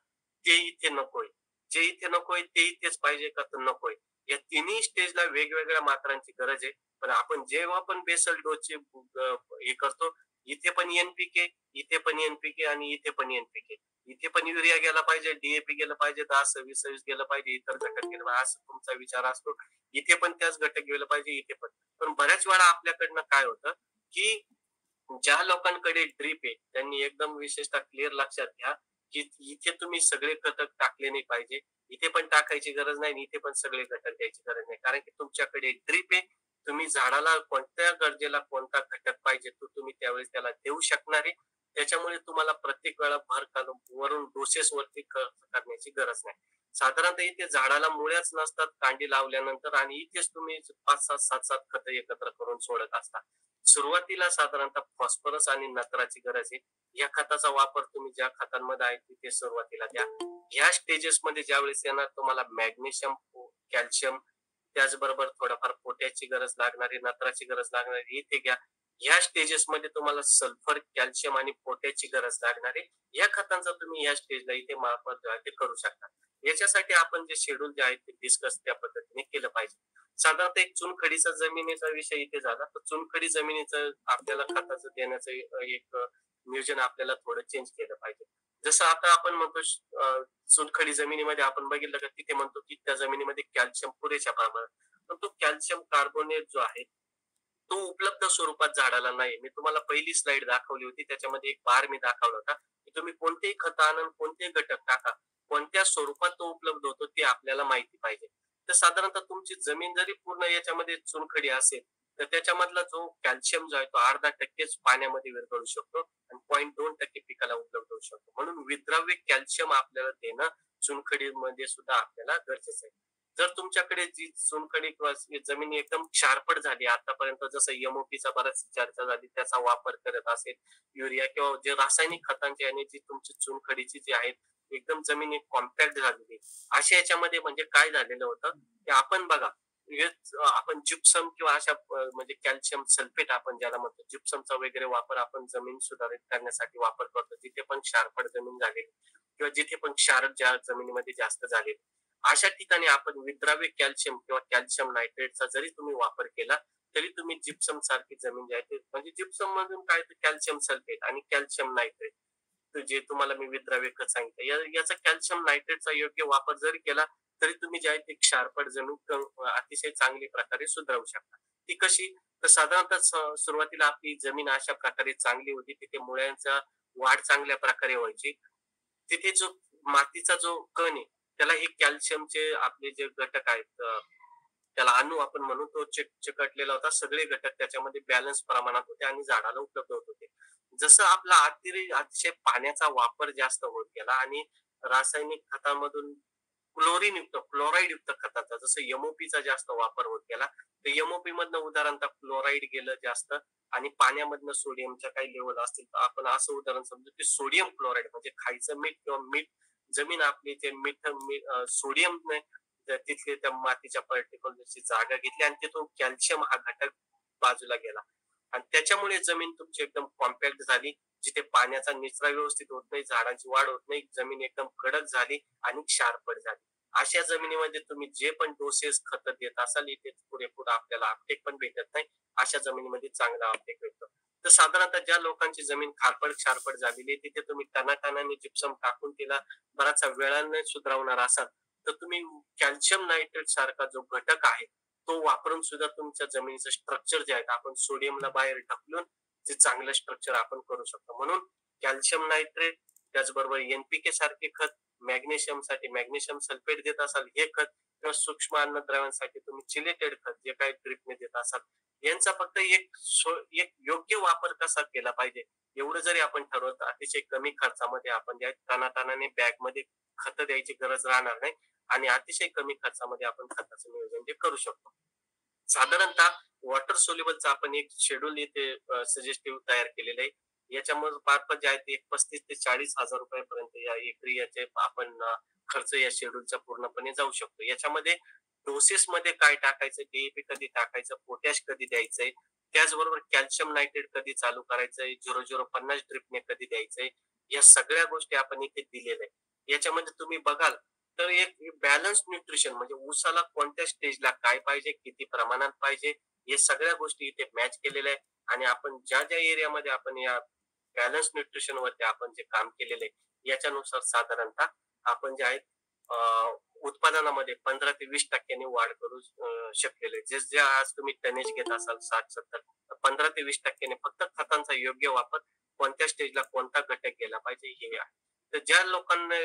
ते इथे नकोय, जे इथे नकोय ते इथेच पाहिजे का तर नकोय. या तिन्ही स्टेजला वेगवेगळ्या मात्रांची गरज आहे. पण आपण जेव्हा पण बेसल डोसचे हे करतो, इथे पण एनपीके, इथे पण एनपीके आणि इथे पण एनपीके, इथे पण युरिया गेला पाहिजे, डीएपी गेलं पाहिजे, 10-26-26 गेलं पाहिजे, इतर घटक गेलं पाहिजे असं तुमचा विचार असतो. इथे पण त्याच घटक गेलं पाहिजे, इथे पण. पण बऱ्याच वेळा आपल्याकडनं काय होतं की ज्या लोकांकडे ड्रीप आहे त्यांनी एकदम विशेषतः क्लिअर लक्षात घ्या की इथे तुम्ही सगळे घटक टाकले नाही पाहिजे, इथे पण टाकायची गरज नाही, इथे पण सगळे घटक द्यायची गरज नाही. कारण की तुमच्याकडे ड्रीप आहे, तुम्ही झाडाला कोणत्या गरजेला कोणता घटक पाहिजे तो तुम्ही त्यावेळेस त्याला देऊ शकणार आहे. त्याच्यामुळे तुम्हाला प्रत्येक वेळा भर वरून डोसेस वरती करण्याची गरज नाही. साधारणतः इथे झाडाला मुळ्याच नसतात कांडी लावल्यानंतर आणि इथेच तुम्ही 5-7, 7-7 खत एकत्र करून सोडत असता. सुरुवातीला साधारणतः फॉस्फरस आणि नत्राची गरज आहे. या खताचा वापर तुम्ही ज्या खतांमध्ये आहे तिथे सुरुवातीला द्या. ह्या स्टेजेस मध्ये ज्यावेळेस येणार तुम्हाला मॅग्नेशियम, कॅल्शियम, त्याचबरोबर थोडाफार पोटॅशची गरज लागणारी, नत्राची गरज लागणारी इथे घ्या. ह्या स्टेजेस मध्ये तुम्हाला सल्फर, कॅल्शियम आणि पोटॅशची गरज लागणार आहे. या खतांचा तुम्ही या स्टेजला इथे वापर जो आहे ते करू शकता. याच्यासाठी आपण जे शेड्यूल जे आहे ते डिस्कस त्या पद्धतीने केलं पाहिजे. साधारणतः एक चुनखडीचा जमिनीचा विषय इथे झाला, तर चुनखडी जमिनीचं आपल्याला खताचं देण्याचं एक नियोजन आपल्याला थोडं चेंज केलं पाहिजे. जसं आता आपण म्हणतो चुनखडी जमिनीमध्ये आपण बघितलं का तिथे म्हणतो की त्या जमिनीमध्ये कॅल्शियम पुरेशा प्रमाणात. पण तो कॅल्शियम कार्बोनेट जो आहे, तो उपलब्ध स्वरूपात झाडाला नाही. मी तुम्हाला पहिली स्लाईड दाखवली होती. त्याच्यामध्ये एक बार मी दाखवला होता, की तुम्ही कोणतेही खत आणा, कोणतेही घटक टाका, कोणत्या स्वरूपात तो उपलब्ध होतो ते आपल्याला माहिती पाहिजे. तर साधारणतः तुमची जमीन जरी पूर्ण याच्यामध्ये चुनखडी असेल, तर त्याच्यामधला जो कॅल्शियम जो आहे तो 0.5%च पाण्यामध्ये विरघळू शकतो आणि 0.2% पिकाला उपलब्ध होऊ शकतो. म्हणून विद्राव्य कॅल्शियम आपल्याला देणं चुनखडीमध्ये सुद्धा आपल्याला गरजेचं आहे. जर तुमच्याकडे जी चुनखडी किंवा जमीन एकदम क्षारपड झाली आतापर्यंत जसं एम-ओ-पीचा बराच चर्चा झाली त्याचा वापर करत असेल, युरिया किंवा जे रासायनिक खतांची आणि जी तुमची चुनखडीची जी आहे एकदम जमीन कॉम्पॅक्ट झालेली. अशा याच्यामध्ये म्हणजे काय झालेलं होतं, की आपण बघा हेच आपण जिप्सम किंवा अशा म्हणजे कॅल्शियम सल्फेट आपण ज्याला म्हणतो जिप्समचा वगैरे वापर आपण जमीन सुधारित करण्यासाठी वापर करतो. जिथे पण क्षारपड जमीन झालेली किंवा जिथे पण क्षार ज्या जमिनीमध्ये जास्त झाले अशा ठिकाणी आपण विद्राव्य कॅल्शियम किंवा कॅल्शियम नायट्रेटचा जरी तुम्ही वापर केला तरी तुम्ही जिप्सम सारखी जमीन जी आहे ते म्हणजे जिप्सम मधून काय कॅल्शियम सल्फेट आणि कॅल्शियम नायट्रेट जे तुम्हाला मी विद्राव्य खत सांगितलं याचा कॅल्शियम नायट्रेटचा योग्य वापर जरी केला तरी तुम्ही जे आहे ते क्षारपड जमीन अतिशय चांगली प्रकारे सुधारू शकता. ती कशी तर साधारणतः सुरुवातीला आपली जमीन अशा प्रकारे चांगली होती तिथे मुळ्यांचा वाढ चांगल्या प्रकारे व्हायची. तिथे जो मातीचा जो कण आहे त्याला हे कॅल्शियमचे आपले जे घटक आहेत त्याला अणू आपण म्हणू तो चिकटलेला होता. सगळे घटक त्याच्यामध्ये बॅलन्स प्रमाणात होते आणि झाडाला उपलब्ध होत होते. जसं आपला अतिशय पाण्याचा वापर जास्त होत गेला आणि रासायनिक खतामधून क्लोराईड युक्त खताचा जसं एम-ओ-पीचा जास्त वापर होत गेला. तर एम-ओ-पी मधनं उदाहरणतः क्लोराईड गेलं जास्त आणि पाण्यामधनं सोडियमच्या काही लेवल असतील तर आपण असं उदाहरण समजू की सोडियम क्लोराईड म्हणजे खायचं मीठ किंवा मीठ जमीन आपली ते सोडियम तिथले त्या मातीच्या पर्टिक्युलरची जागा घेतली आणि तिथून कॅल्शियम हा घटक बाजूला गेला आणि त्याच्यामुळे जमीन तुमची एकदम कॉम्पॅक्ट झाली. जिथे पाण्याचा निचरा व्यवस्थित होत नाही, झाडांची वाढ होत नाही, जमीन एकदम कडक झाली आणि क्षारपड झाली. अशा जमिनीमध्ये तुम्ही जे पण डोसेस खत देत असाल इथे पुरेपूर आपल्याला अपटेक पण भेटत नाही. अशा जमिनीमध्ये चांगला अपटेक भेटतो. तर साधारणतः ज्या लोकांची जमीन खारपड क्षारपड झालेली आहे तिथे तुम्ही टनाटनाने जिप्सम टाकून तिला बराचसा वेळाने सुधारवणार असाल तर तुम्ही कॅल्शियम नायट्रेट सारखा जो घटक आहे तो वापरून सुद्धा तुमच्या जमिनीचं स्ट्रक्चर जे आहे आपण सोडियमला बाहेर ढकलून ते चांगलं स्ट्रक्चर आपण करू शकतो. म्हणून कॅल्शियम नायट्रेट त्याचबरोबर एनपीके सारखे खत, मॅग्नेशियम साठी मॅग्नेशियम सल्फेट देत असाल हे खत किंवा सूक्ष्म अन्नद्रव्यांसाठी तुम्ही चिलेटेड खत जे काही ड्रिपने देत असाल यांचा फक्त एक योग्य वापर कसा केला पाहिजे एवढं जरी आपण ठरवलं अतिशय कमी खर्चामध्ये आपण ज्या टनाटनाने बॅगमध्ये खत द्यायची गरज राहणार नाही आणि अतिशय कमी खर्चामध्ये आपण खताचं नियोजन जे करू शकतो. साधारणतः वॉटर सोल्युबलचा आपण एक शेड्यूल इथे सजेस्टिव्ह तयार केलेलं आहे. याच्यामध्ये मार्फत जे आहे ते 35 ते 40,000 रुपयापर्यंत या एकरी याचे आपण खर्च या शेड्यूलचा पूर्णपणे जाऊ शकतो. याच्यामध्ये डोसेस मध्ये काय टाकायचं, डीएपी कधी टाकायचं, पोटॅश कधी द्यायचंय, त्याचबरोबर कॅल्शियम नायट्रेट कधी चालू करायचंय, 0050 ड्रिपने कधी द्यायचंय, या सगळ्या गोष्टी आपण इथे दिलेल्या आहे. याच्यामध्ये तुम्ही बघाल तर एक बॅलन्स न्यूट्रिशन म्हणजे ऊसाला कोणत्या स्टेजला काय पाहिजे, किती प्रमाणात पाहिजे, हे सगळ्या गोष्टी इथे मॅच केलेल्या आहे आणि आपण ज्या ज्या एरियामध्ये आपण या बॅलन्स न्यूट्रिशन वरती आपण जे काम केलेलं आहे याच्यानुसार साधारणतः आपण जे आहेत उत्पादनामध्ये 15 ते 20% वाढ करू शकलेले. जे आज तुम्ही टनेज घेत असाल 60-70 15 ते 20% फक्त खतांचा योग्य वापर कोणत्या स्टेजला कोणता घटक गेला पाहिजे हे आहे. तर ज्या लोकांना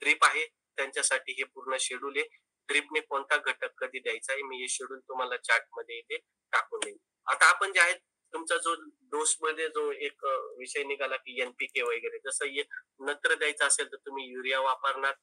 ड्रीप आहे त्यांच्यासाठी हे पूर्ण शेड्यूल आहे. ड्रीपने कोणता घटक कधी द्यायचा आहे मी हे शेड्यूल तुम्हाला चार्ट मध्ये इथे टाकून देईन. आता आपण जे आहे तुमचा जो डोस मध्ये जो एक विषय निघाला की एनपीके वगैरे जसं नत्र द्यायचं असेल तर तुम्ही युरिया वापरणार,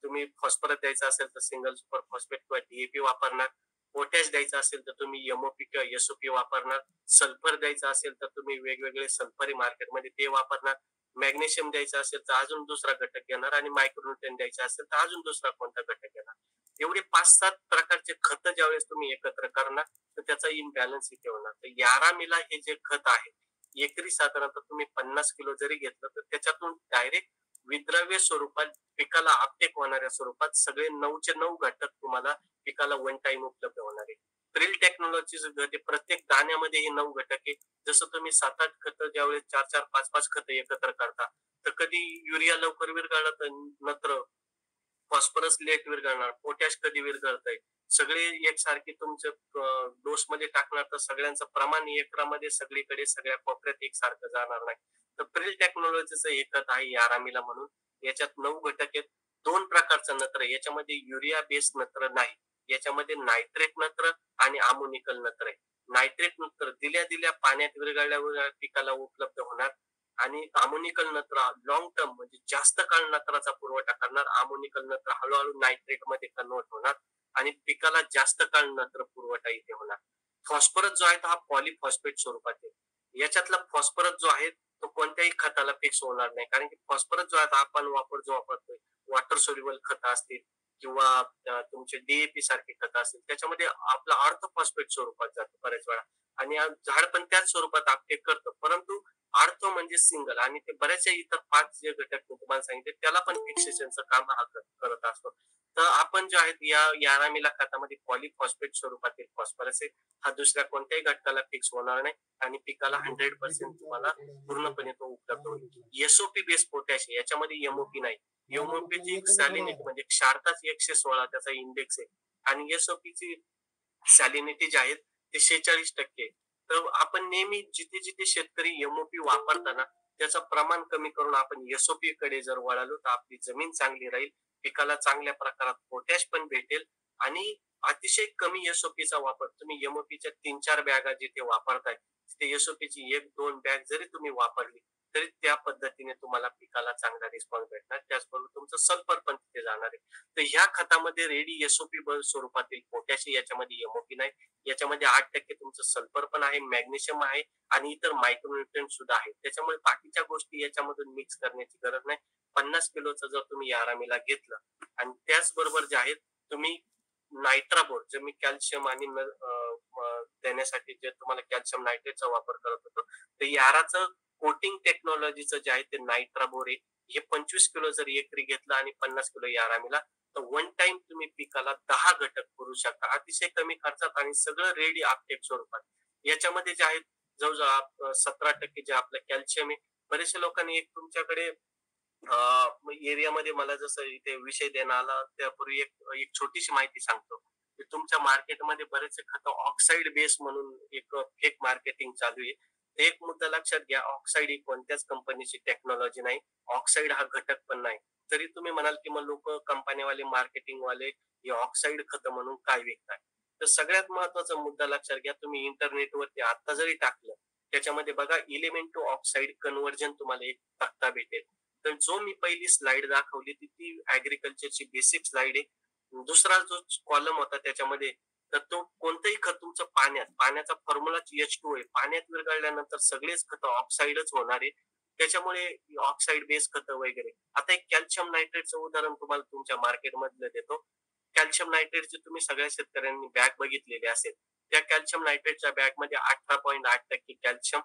तुम्ही फॉस्फरस द्यायचा असेल तर सिंगल सुपर फॉस्फेट किंवा डीएपी वापरणार, पोटॅश द्यायचा असेल तर तुम्ही एमओपी किंवा एसओपी वापरणार, सल्फर द्यायचा असेल तर तुम्ही वेगवेगळे सल्फरी मार्केटमध्ये ते वापरणार, मॅग्नेशियम द्यायचा असेल तर अजून दुसरा घटक घेणार आणि मायक्रोन्यूट्रिएंट द्यायचा असेल तर अजून दुसरा कोणता घटक घेणार. एवढे 5-7 प्रकारचे खत ज्यावेळेस तुम्ही एकत्र करणार तर त्याचा इम्बॅलन्स इथे होणार. तर 11 मिला हे जे खत आहे एकरी साधारणतः तुम्ही 50 किलो जरी घेतलं तर त्याच्यातून डायरेक्ट विद्राव्य स्वरूपात पिकाला अपटेक होणाऱ्या स्वरूपात सगळे 9चे 9 घटक तुम्हाला पिकाला वन टाइम उपलब्ध होणार आहे. प्रिल टेक्नॉलॉजी प्रत्येक दाण्यामध्ये हे 9 घटक आहे. जसं तुम्ही 7-8 खतं ज्यावेळेस 4-4, 5-5 खतं एकत्र करता, तर कधी युरिया लवकर विरघळलं तर नत्र, फॉस्फरस लेट विरघळणार, पोटॅश कधी विरघळतंय. सगळे एकसारखे तुमच्या डोसमध्ये टाकणार तर सगळ्यांचं प्रमाण एकरामध्ये सगळीकडे सगळ्या कोपऱ्यात एकसारखं जाणार नाही. तर प्रिल टेक्नॉलॉजीचं हे खत आहे यारामीला म्हणून. याच्यात 9 घटक आहेत. 2 प्रकारचं नत्र आहे. याच्यामध्ये युरिया बेस नत्र नाही. याच्यामध्ये नायट्रेट नत्र आणि अमोनिकल नत्र आहे. नायट्रेट नत्र दिल्या पाण्यात विरघळल्या पिकाला उपलब्ध होणार आणि अमोनिकल नत्र लॉंग टर्म म्हणजे जास्त काळ नत्राचा पुरवठा करणार. अमोनिकल नत्र हळूहळू नायट्रेट मध्ये कन्वर्ट होणार आणि पिकाला जास्त काळ नत्र पुरवठा इथे होणार. फॉस्फरस जो आहे तो हा पॉलिफॉस्फेट स्वरूपात आहे. याच्यातला फॉस्फरस जो आहे तो कोणत्याही खताला फिक्स होणार नाही, कारण की फॉस्फरस जो आहे आपण वापरतोय वॉटर सोल्युबल खत असतील किंवा तुमचे डीएपी सारखे खत असतील, त्याच्यामध्ये आपला अर्थ फॉस्फेट स्वरूपात जातो बऱ्याच वेळा आणि झाड पण त्याच स्वरूपात अपटेक करतं. परंतु आर्थो म्हणजे सिंगल आणि ते बऱ्याचशा इतर 5 जे घटक मी तुम्हाला सांगितले त्याला पण फिक्सेशनचं काम हा करत असतो. तर आपण जे आहेत या यारामीला खतामध्ये पॉलिफॉस्फेट स्वरूपातील फॉस्फरस आहे. हा दुसऱ्या कोणत्याही घटकाला फिक्स होणार नाही आणि पिकाला 100% तुम्हाला पूर्णपणे तो उपलब्ध होईल. एसओपी बेस पोटॅश आहे, याच्यामध्ये एमओपी नाही. एमओपीची सॅलिनिटी म्हणजे क्षारताच 116 त्याचा इंडेक्स आहे आणि एसओपीची सॅलिनिटी जे आहे ते 46%. तर आपण नेहमी जिथे जिथे शेतकरी एमओपी वापरताना त्याचं प्रमाण कमी करून आपण एसओपी कडे जर वळालो तर आपली जमीन चांगली राहील, पिकाला चांगल्या प्रकारात पोटॅश पण भेटेल आणि अतिशय कमी एसओपीचा वापर. तुम्ही एमओपीच्या 3-4 बॅगा जिथे वापरताय तिथे एसओपीची 1-2 बॅग जरी तुम्ही वापरली तरी त्या पद्धतीने तुम्हाला पिकाला चांगला रिस्पॉन्स भेटणार. त्याचबरोबर तुमचं सल्फर पण तिथे जाणार आहे. तर ह्या खतामध्ये रेडी एसओपी स्वरूपातील पोटॅश, याच्यामध्ये एमओपी नाही. याच्यामध्ये 8% तुमचं सल्फर पण आहे, मॅग्नेशियम आहे आणि इतर मायक्रोन्यूट्रिएंट सुद्धा आहे. त्याच्यामुळे बाकीच्या गोष्टी याच्यामधून मिक्स करण्याची गरज नाही. 50 किलोचं जर तुम्ही यारामीला घेतलं आणि त्याचबरोबर जे आहेत तुम्ही नायट्राबोर, जे मी कॅल्शियम आणि देण्यासाठी जे तुम्हाला कॅल्शियम नायट्रेटचा वापर करत होतो, तर याराचं कोटिंग टेक्नॉलॉजीचं जे आहे ते नायट्राबोर आहे. हे 25 किलो जर एकरी घेतलं आणि 50 किलो यारामीला तर वन टाइम तुम्ही पिकाला 10 घटक करू शकता अतिशय कमी खर्चात आणि सगळं रेडी अपटेक स्वरूपात. याच्यामध्ये जे आहेत जवळजवळ 17% जे आपलं कॅल्शियम आहे. बरेचशा लोकांनी एक तुमच्याकडे एरियामध्ये मला जसं इथे विषय देणं आला त्यापूर्वी एक एक छोटीशी माहिती सांगतो की तुमच्या मार्केटमध्ये बरेचसे खतं ऑक्साईड बेस म्हणून एक फेक मार्केटिंग चालू आहे. एक मुद्दा लक्षात घ्या, ऑक्साईड ही कोणत्याच कंपनीची टेक्नॉलॉजी नाही. ऑक्साईड हा घटक पण नाही. तरी तुम्ही म्हणाल की मग लोक कंपनीवाले मार्केटिंगवाले हे ऑक्साईड खत म्हणून काय विकतात. तर सगळ्यात महत्वाचा मुद्दा लक्षात घ्या, तुम्ही इंटरनेटवरती आता जरी टाकलं त्याच्यामध्ये बघा इलेमेंट टू ऑक्साईड कन्व्हर्जन तुम्हाला एक तक्ता भेटेल. तर जो मी पहिली स्लाइड दाखवली ती ऍग्रिकल्चरची बेसिक स्लाइड आहे. दुसरा जो कॉलम होता त्याच्यामध्ये तर तो कोणतंही खत तुमचं पाण्याचा फॉर्म्युला H2 आहे. पाण्यात विरघळल्यानंतर सगळेच खत ऑक्साईडच होणार आहे. त्याच्यामुळे ऑक्साईड बेस खत वगैरे. आता एक कॅल्शियम नायट्रेटचं उदाहरण तुम्हाला तुमच्या मार्केटमधलं देतो. कॅल्शियम नायट्रेटची तुम्ही सगळ्या शेतकऱ्यांनी बॅग बघितलेली असेल. त्या कॅल्शियम नायट्रेटच्या बॅगमध्ये 18.8% कॅल्शियम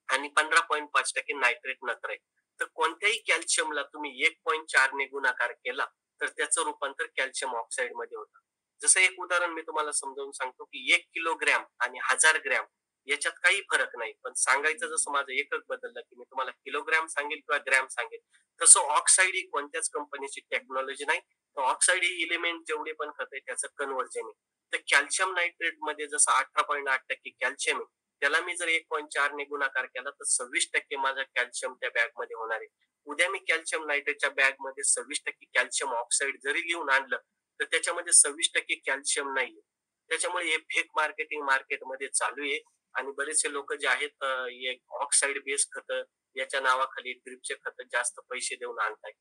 आणि 15.5% नायट्रेट नत्र आहे. तर कोणत्याही कॅल्शियमला तुम्ही 1.4 ने गुणाकार केला तर त्याचं रूपांतर कॅल्शियम ऑक्साईड मध्ये होतं. जसं एक उदाहरण मी तुम्हाला समजावून सांगतो की 1 किलोग्रॅम आणि 1000 ग्रॅम याच्यात काही फरक नाही. पण सांगायचं जसं माझं एकच बदललं की मी तुम्हाला किलोग्रॅम सांगेल किंवा ग्रॅम सांगेल. तसं ऑक्साईड ही कोणत्याच कंपनीची टेक्नॉलॉजी नाही. ऑक्साईड ही इलिमेंट जेवढे पण खत आहे त्याचं कन्व्हर्जन आहे. तर कॅल्शियम नायट्रेट मध्ये जसं 18.8% कॅल्शियम आहे त्याला मी जर 1.4 ने गुणाकार केला तर 26% माझं कॅल्शियम त्या बॅग मध्ये होणार आहे. उद्या मी कॅल्शियम नायट्रेटच्या बॅग मध्ये 26% कॅल्शियम ऑक्साईड जरी लिहून आणलं तर त्याच्यामध्ये 26% कॅल्शियम नाहीये. त्याच्यामुळे हे फेक मार्केटिंग मार्केटमध्ये चालू आहे आणि बरेचसे लोक जे आहेत ऑक्साईड बेस खत याच्या नावाखाली ड्रिपचे खत जास्त पैसे देऊन आणताय.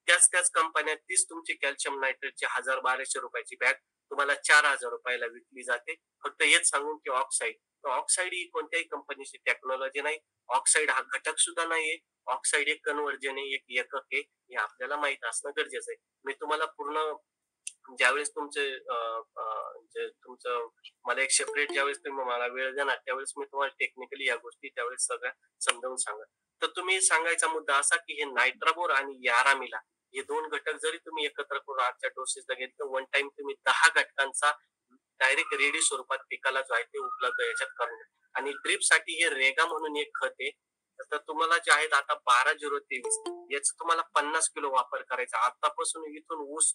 त्याच कंपन्या तीच तुमची कॅल्शियम नायट्रेटची 1000-1200 रुपयाची बॅग तुम्हाला 4000 रुपयाला विकली जाते. फक्त हेच सांगून की ऑक्साईड. ऑक्साईड ही कोणत्याही कंपनीची टेक्नॉलॉजी नाही. ऑक्साईड हा घटक सुद्धा नाहीये. ऑक्साईड एक कन्व्हर्जन आहे, एक एकक आहे, हे आपल्याला माहित असणं गरजेचं आहे. मी तुम्हाला पूर्ण ज्यावेळेस तुमचं मला एक सेपरेट ज्यावेळेस तुम्ही मला वेळ देणार त्यावेळेस मी तुम्हाला टेक्निकली या गोष्टी त्यावेळेस सगळ्या समजावून सांगा. तर तुम्ही सांगायचा मुद्दा असा की हे नायट्राबोर आणि यारामीला हे 2 घटक जरी तुम्ही एकत्र करून आजच्या डोसेसला घेतलं वन टाइम तुम्ही 10 घटकांचा डायरेक्ट रेडी स्वरूपात पिकाला जो आहे ते उपलब्ध याच्यात करणे. आणि ड्रीप साठी हे रेगा म्हणून एक खत आहे. तर तुम्हाला जे आहेत आता 12-0-23 याचा तुम्हाला 50 किलो वापर करायचा. आतापासून इथून ऊस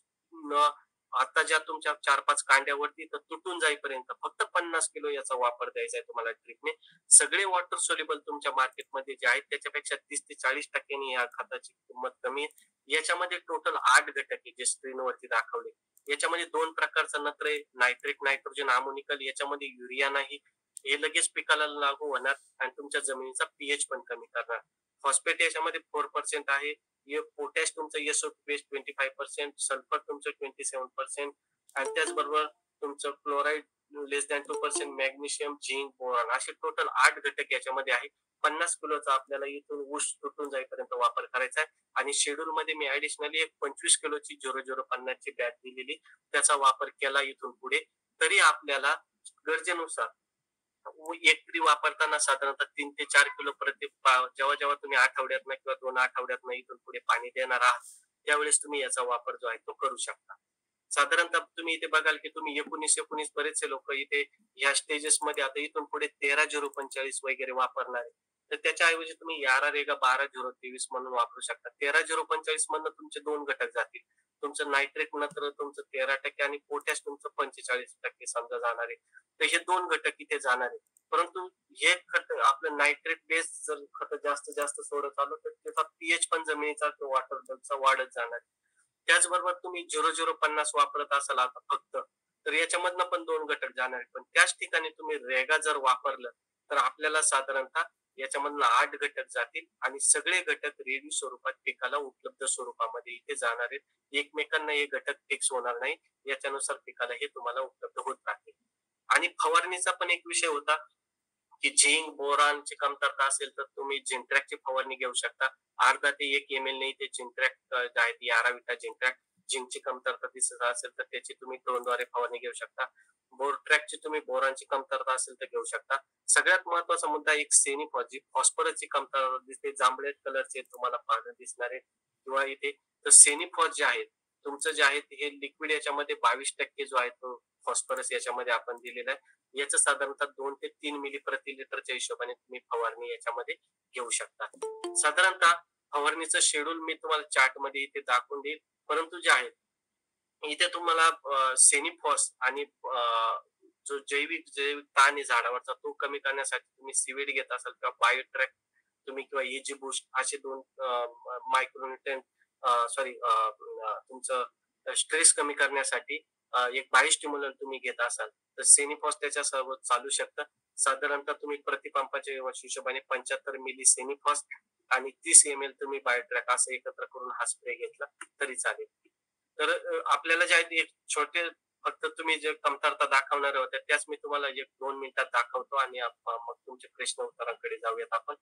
आता ज्या तुमच्या 4-5 कांड्यावरती तर तुटून जाईपर्यंत फक्त 50 किलो याचा वापर द्यायचा आहे तुम्हाला ड्रीपने. सगळे वॉटर सोल्युबल तुमच्या मार्केटमध्ये जे आहेत त्याच्यापेक्षा 30 ते 40% या खताची किंमत कमी आहे. याच्यामध्ये टोटल 8 घटक आहे जे स्क्रीनवरती दाखवले. याच्यामध्ये 2 प्रकारचं नत्र आहे, नायट्रेट, नायट्रोजन, अमोनिकल. याच्यामध्ये युरिया नाही. हे लगेच पिकाला लागू होणार आणि तुमच्या जमिनीचा पीएच पण कमी करणार. फॉस्फेट याच्यामध्ये 4% आहे. पोटॅश तुमचं एसओपी बेस 25%, सल्फर तुमचं 27% आणि त्याचबरोबर तुमचं क्लोराईड लेस दॅन 2%, मॅग्नेशियम, झिंक, बोरॉन असे टोटल 8 घटक याच्यामध्ये आहे. 50 किलोचा आपल्याला इथून ऊस तुटून जाईपर्यंत वापर करायचा आहे. आणि शेड्यूल मध्ये मी ऍडिशनली एक 25 किलोची 0050 ची बॅग दिलेली, त्याचा वापर केला इथून पुढे तरी आपल्याला गरजेनुसार एकरी वापरताना साधारणतः 3 ते 4 किलो जेव्हा जेव्हा तुम्ही आठवड्यातनं किंवा 2 आठवड्यातनं इथून पुढे पाणी देणार आहात त्यावेळेस तुम्ही याचा वापर जो आहे तो करू शकता. साधारणतः तुम्ही इथे बघाल की तुम्ही 19 बरेचसे लोक इथे या स्टेजेस मध्ये आता इथून पुढे 13-0-45 वगैरे वापरणार आहे. तर त्याच्याऐवजी तुम्ही 11-12-0-23 म्हणून वापरू शकता. 13-0-45 मधनं तुमचे 2 घटक जातील. तुमचं नायट्रेट नत्र तुमचं 13% आणि पोटॅश तुमचं 45% समजा जाणार आहे. तर हे 2 घटक इथे जाणार आहे. परंतु हे खत आपलं नायट्रेट बेस जर खत जास्त सोडत आलो तर त्याचा पीएच पण जमिनीचा वॉटर लेवलचा वाढत जाणार आहे. त्याचबरोबर तुम्ही 0050 वापरत असाल आता फक्त तर याच्यामधनं पण 2 घटक जाणार आहे. पण त्याच ठिकाणी तुम्ही रेगा जर वापरलं तर आपल्याला साधारणतः याच्यामधनं 8 घटक जातील आणि सगळे घटक रेडी स्वरूपात पिकाला उपलब्ध स्वरूपामध्ये इथे जाणार आहेत. एकमेकांना हे घटक फिक्स होणार नाही. याच्यानुसार पिकाला हे तुम्हाला उपलब्ध होत राहतील. आणि फवारणीचा पण एक विषय होता की झिंक, बोरॉनची कमतरता असेल तर तुम्ही झिंट्रॅकची फवारणी घेऊ शकता. अर्धा ते 1 ml ने ते झिंट्रॅक जे आहे ती याराविटा झिंट्रॅक. झिंकची कमतरता दिसत असेल तर त्याची तुम्ही ड्रोनद्वारे फवारणी घेऊ शकता. बोरट्रॅकची तुम्ही बोरॉनची कमतरता असेल तर घेऊ शकता. सगळ्यात महत्वाचा मुद्दा एक सेनिफॉस, फॉस्फरसची कमतरता दिसते, जांभळट कलरचे तुम्हाला पानं दिसणार आहे किंवा इथे तर सेनिफॉस जे आहे तुमचं जे आहे हे लिक्विड याच्यामध्ये 22% जो आहे तो फॉस्फरस याच्यामध्ये आपण दिलेला आहे. याचं साधारणतः 2 ते 3 मिली प्रति लिटरच्या हिशोबाने तुम्ही फवारणी याच्यामध्ये घेऊ शकता. साधारणतः फवारणीचं शेड्यूल मी तुम्हाला चार्ट मध्ये इथे दाखवून देईल. परंतु जे आहे इथे तुम्हाला सेनिफॉस आणि जो जैविक ताण आहे झाडावरचा तो कमी करण्यासाठी तुम्ही सीवेड घेत असाल किंवा बायोट्रॅक तुम्ही किंवा एजी बूस्ट असे 2 मायक्रोन्युट्रंट तुमचं स्ट्रेस कमी करण्यासाठी एक बायोस्टिम्युलंट तुम्ही घेत असाल तर सेनिफॉस त्याच्यासोबत चालू शकतं. साधारणतः तुम्ही प्रतिपंपाच्या हिशोबाने 75 मिली सेनिफॉस आणि 30 ml तुम्ही बायोट्रॅक असं एकत्र करून हा स्प्रे घेतला तरी चालेल. तर आपल्याला जे आहे एक छोटे फक्त तुम्ही जे कमतरता दाखवणार होत्या त्याच मी तुम्हाला 1-2 मिनिटात दाखवतो आणि मग तुमच्या प्रश्न उत्तरांकडे जाऊयात आपण.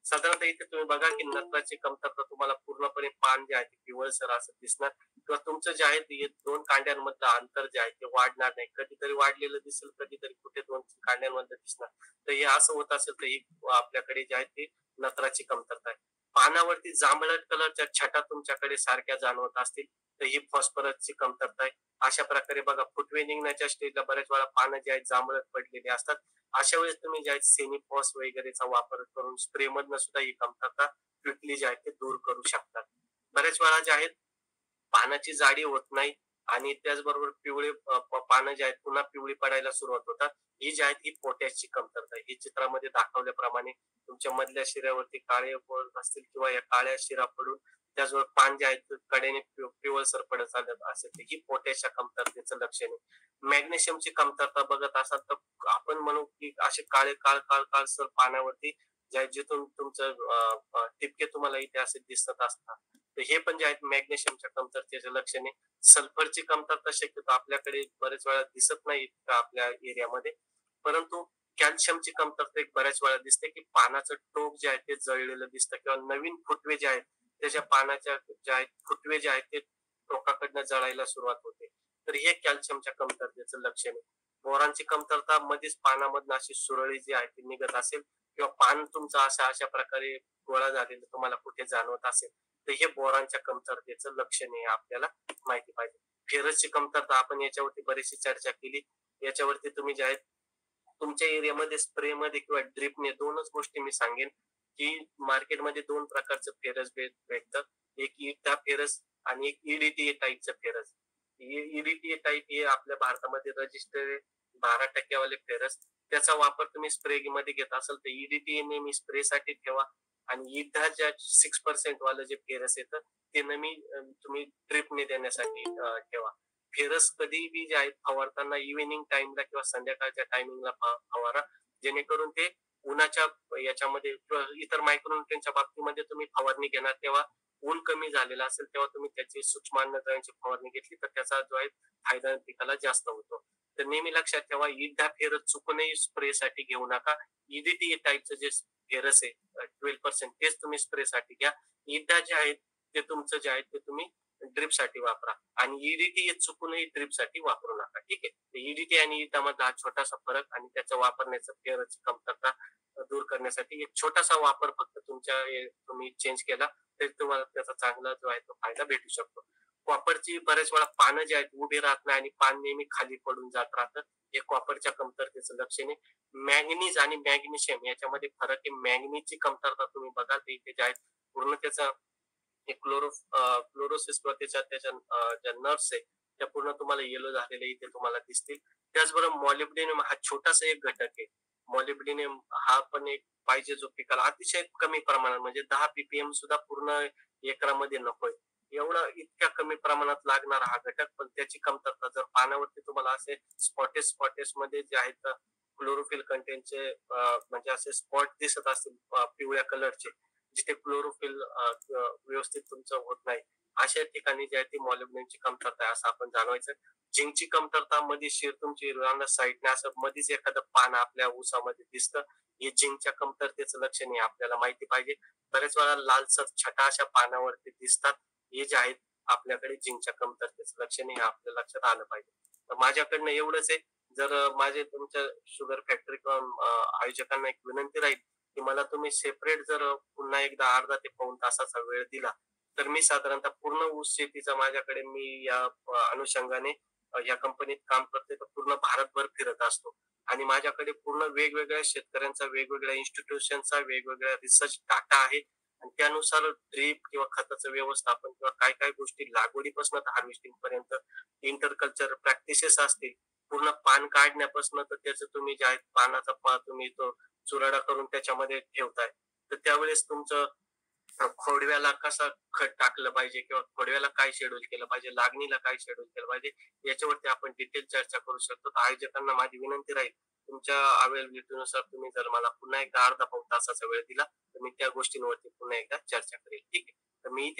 साधारणतः इथे तुम्ही बघा की नत्राची कमतरता तुम्हाला पूर्णपणे पान जे आहे ते पिवळसर असं दिसणार किंवा तुमचं जे आहे ते 2 कांड्यांमधलं अंतर जे आहे ते वाढणार नाही. कधीतरी वाढलेलं दिसेल, कधीतरी कुठे 2 कांड्यांमधलं दिसणार. तर हे असं होत असेल तर एक आपल्याकडे जे आहे ते नत्राची कमतरता आहे. पानावरती जांभळट कलरच्या छटा तुमच्याकडे सारख्या जाणवत असतील तर ही फॉस्फरसची कमतरता आहे. अशा प्रकारे बघा फुटवे निघण्याच्या स्टेजला बऱ्याच वेळा पानं जे आहेत जांभळट पडलेली असतात. अशा वेळेस तुम्ही जे आहे सेनिफॉस वगैरेचा वापर करून स्प्रे मधनं सुद्धा ही कमतरता क्विकली जे आहे ते दूर करू शकतात. बऱ्याच वेळा जे आहेत पानाची जाडी होत नाही आणि त्याचबरोबर पिवळे पानं जे आहेत पुन्हा पिवळी पडायला सुरुवात होतात. ही जी आहेत ही पोटॅशची कमतरता आहे. ही चित्रामध्ये दाखवल्याप्रमाणे तुमच्या मधल्या शिऱ्यावरती काळे असतील किंवा या काळ्या शिरा पडून त्याचबरोबर पान जे आहेत कडेने पिवळसर पडत चालत असेल तर ही पोटॅशच्या कमतरतेचं लक्षण आहे. मॅग्नेशियमची कमतरता बघत असाल तर आपण म्हणू की असे काळसर पानावरती ज्या जिथून तुमचं टिपके तुम्हाला इथे असे दिसत असतात तर हे पण जे आहेत मॅग्नेशियमच्या कमतरतेचं लक्षण आहे. सल्फरची कमतरता शक्यतो आपल्याकडे बरेच वेळा दिसत नाही आपल्या एरियामध्ये, परंतु कॅल्शियमची कमतरता एक बऱ्याच वेळा दिसते की पानाचं टोक जे आहे ते जळलेलं दिसतं किंवा नवीन फुटवे जे आहेत त्याच्या पानाच्या जे आहेत फुटवे जे आहेत ते टोकाकडनं जळायला सुरुवात होते. तर हे कॅल्शियमच्या कमतरतेचं लक्षण आहे. बोरॉनची कमतरता मध्येच पानामधनं अशी सुरळी जी आहे ती निघत असेल किंवा पान तुमचं अशा प्रकारे गोळा झालेलं तुम्हाला कुठे जाणवत असेल तर हे बोरॉनच्या कमतरतेचं लक्षण आहे आपल्याला माहिती पाहिजे. फेरसची कमतरता आपण याच्यावरती बरीचशी चर्चा केली. याच्यावरती तुम्ही जे आहे तुमच्या एरियामध्ये स्प्रेमध्ये किंवा ड्रिपने 2च गोष्टी मी सांगेन, की मार्केटमध्ये 2 प्रकारचं फेरस भेटतं. एक इठा फेरस आणि एक ईडीटीए टाइपचं फेरस. ईडीटीए टाइप हे आपल्या भारतामध्ये रजिस्टर आहे 12% वाले फेरस. त्याचा वापर तुम्ही स्प्रेमध्ये घेत असाल तर ईडीटीए नेहमी स्प्रेसाठी ठेवा आणि इठा ज्या 6% वालं जे फेरस येतं ते नेहमी तुम्ही ड्रिपने देण्यासाठी ठेवा. फेरस कधीही जे आहे फवारताना इव्हनिंग टाइमला किंवा संध्याकाळच्या टायमिंगला फवारा. जेणेकरून ते उन्हाच्या याच्यामध्ये किंवा इतर मायक्रोन्यूट्रिएंटच्या बाबतीमध्ये तुम्ही फवारणी घेणार तेव्हा ऊन कमी झालेलं असेल तेव्हा तुम्ही त्याची सूक्ष्म अन्नद्रव्यांची फवारणी घेतली तर त्याचा जो आहे फायदा पिकाला जास्त होतो. तर नेहमी लक्षात ठेवा इठा फेरस चुकूनही स्प्रेसाठी घेऊ नका. ईडीटी टाईपचं जे फेरस आहे 12% तेच तुम्ही स्प्रेसाठी घ्या. इठा जे आहेत ते तुमचं जे आहे ते तुम्ही ड्रिपसाठी वापरा आणि ईडीटी हे चुकूनही ड्रिपसाठी वापरू नका. ठीक आहे. ईडीटी आणि इठामधला हा छोटासा फरक आणि त्याचा वापरण्याचा फेरसची कमतरता दूर करण्यासाठी एक छोटासा वापर फक्त तुम्ही चेंज केला तरी तुम्हाला त्याचा चांगला जो आहे तो फायदा भेटू शकतो. कॉपरची बरेच वेळा पानं जे आहेत उभी राहत नाही आणि पान नेहमी खाली पडून जात राहतं. हे कॉपरच्या कमतरतेचं लक्षण आहे. मॅंगनीज आणि मॅग्नेशियम याच्यामध्ये फरक आहे. मॅंगनीजची कमतरता तुम्ही बघाल तर इथे जे आहेत पूर्ण त्याचा क्लोरोसिस किंवा त्याच्या ज्या नर्व्स आहे त्या पूर्ण तुम्हाला येलो झालेल्या इथे तुम्हाला दिसतील. त्याचबरोबर मॉलिब्डेनम हा छोटासा एक घटक आहे. मॉलिब्डेनम हा पण एक पाहिजे जो पिकाला अतिशय कमी प्रमाणात म्हणजे 10 पीपीएम सुद्धा पूर्ण एकरामध्ये नकोय. एवढा इतक्या कमी प्रमाणात लागणारा हा घटक पण त्याची कमतरता जर पानावरती तुम्हाला असे स्पॉटेस मध्ये जे आहेत क्लोरोफिल कंटेंटचे म्हणजे असे स्पॉट दिसत असतील पिवळ्या कलरचे जिथे क्लोरोफिल व्यवस्थित तुमचं होत नाही अशा ठिकाणी जे आहे ती मॉलिब्डेनमची कमतरता आहे असं आपण जाणवायचं. झिंकची कमतरता मध्ये शिर तुमची साईडने असं मध्येच एखादं पान आपल्या ऊसामध्ये दिसतं. हे झिंकच्या कमतरतेचं लक्षण आहे आपल्याला माहिती पाहिजे. बरेच वेळा लालसर छटा अशा पानावरती दिसतात. हे जे आहेत आपल्याकडे झिंकच्या कमतरतेचं लक्षण हे आपल्या लक्षात आलं पाहिजे. तर माझ्याकडनं एवढंच आहे. जर माझे तुमच्या शुगर फॅक्टरी किंवा आयोजकांना एक विनंती राहील की मला तुम्ही सेपरेट जर पुन्हा एकदा अर्धा ते पाऊण तासाचा वेळ दिला तर मी साधारणतः पूर्ण ऊस शेतीचा माझ्याकडे मी या अनुषंगाने या कंपनीत काम करते तर पूर्ण भारतभर फिरत असतो आणि माझ्याकडे पूर्ण वेगवेगळ्या शेतकऱ्यांचा वेगवेगळ्या इन्स्टिट्यूशनचा वेगवेगळ्या रिसर्च डाटा आहे आणि त्यानुसार ड्रीप किंवा खताचं व्यवस्थापन किंवा काय काय गोष्टी लागवडीपासून हार्वेस्टिंग पर्यंत इंटरकल्चर प्रॅक्टिसेस असतील पूर्ण पान काढण्यापासून तर त्याचं तुम्ही जे आहे पानाचा तुम्ही तो चुराडा करून त्याच्यामध्ये ठेवताय तर त्यावेळेस तुमचं खोडव्याला कसं खत टाकलं पाहिजे किंवा खोडव्याला काय शेड्यूल केलं पाहिजे लागणीला काय शेड्यूल केलं पाहिजे याच्यावरती आपण डिटेल चर्चा करू शकतो. आयोजकांना माझी विनंती राहील तुमच्या अवेलेबिलिटीनुसार तुम्ही जर मला पुन्हा एकदा अर्धा पाऊण तासाचा वेळ दिला तर मी त्या गोष्टींवरती पुन्हा एकदा चर्चा करेल. ठीक आहे. तर मी इथे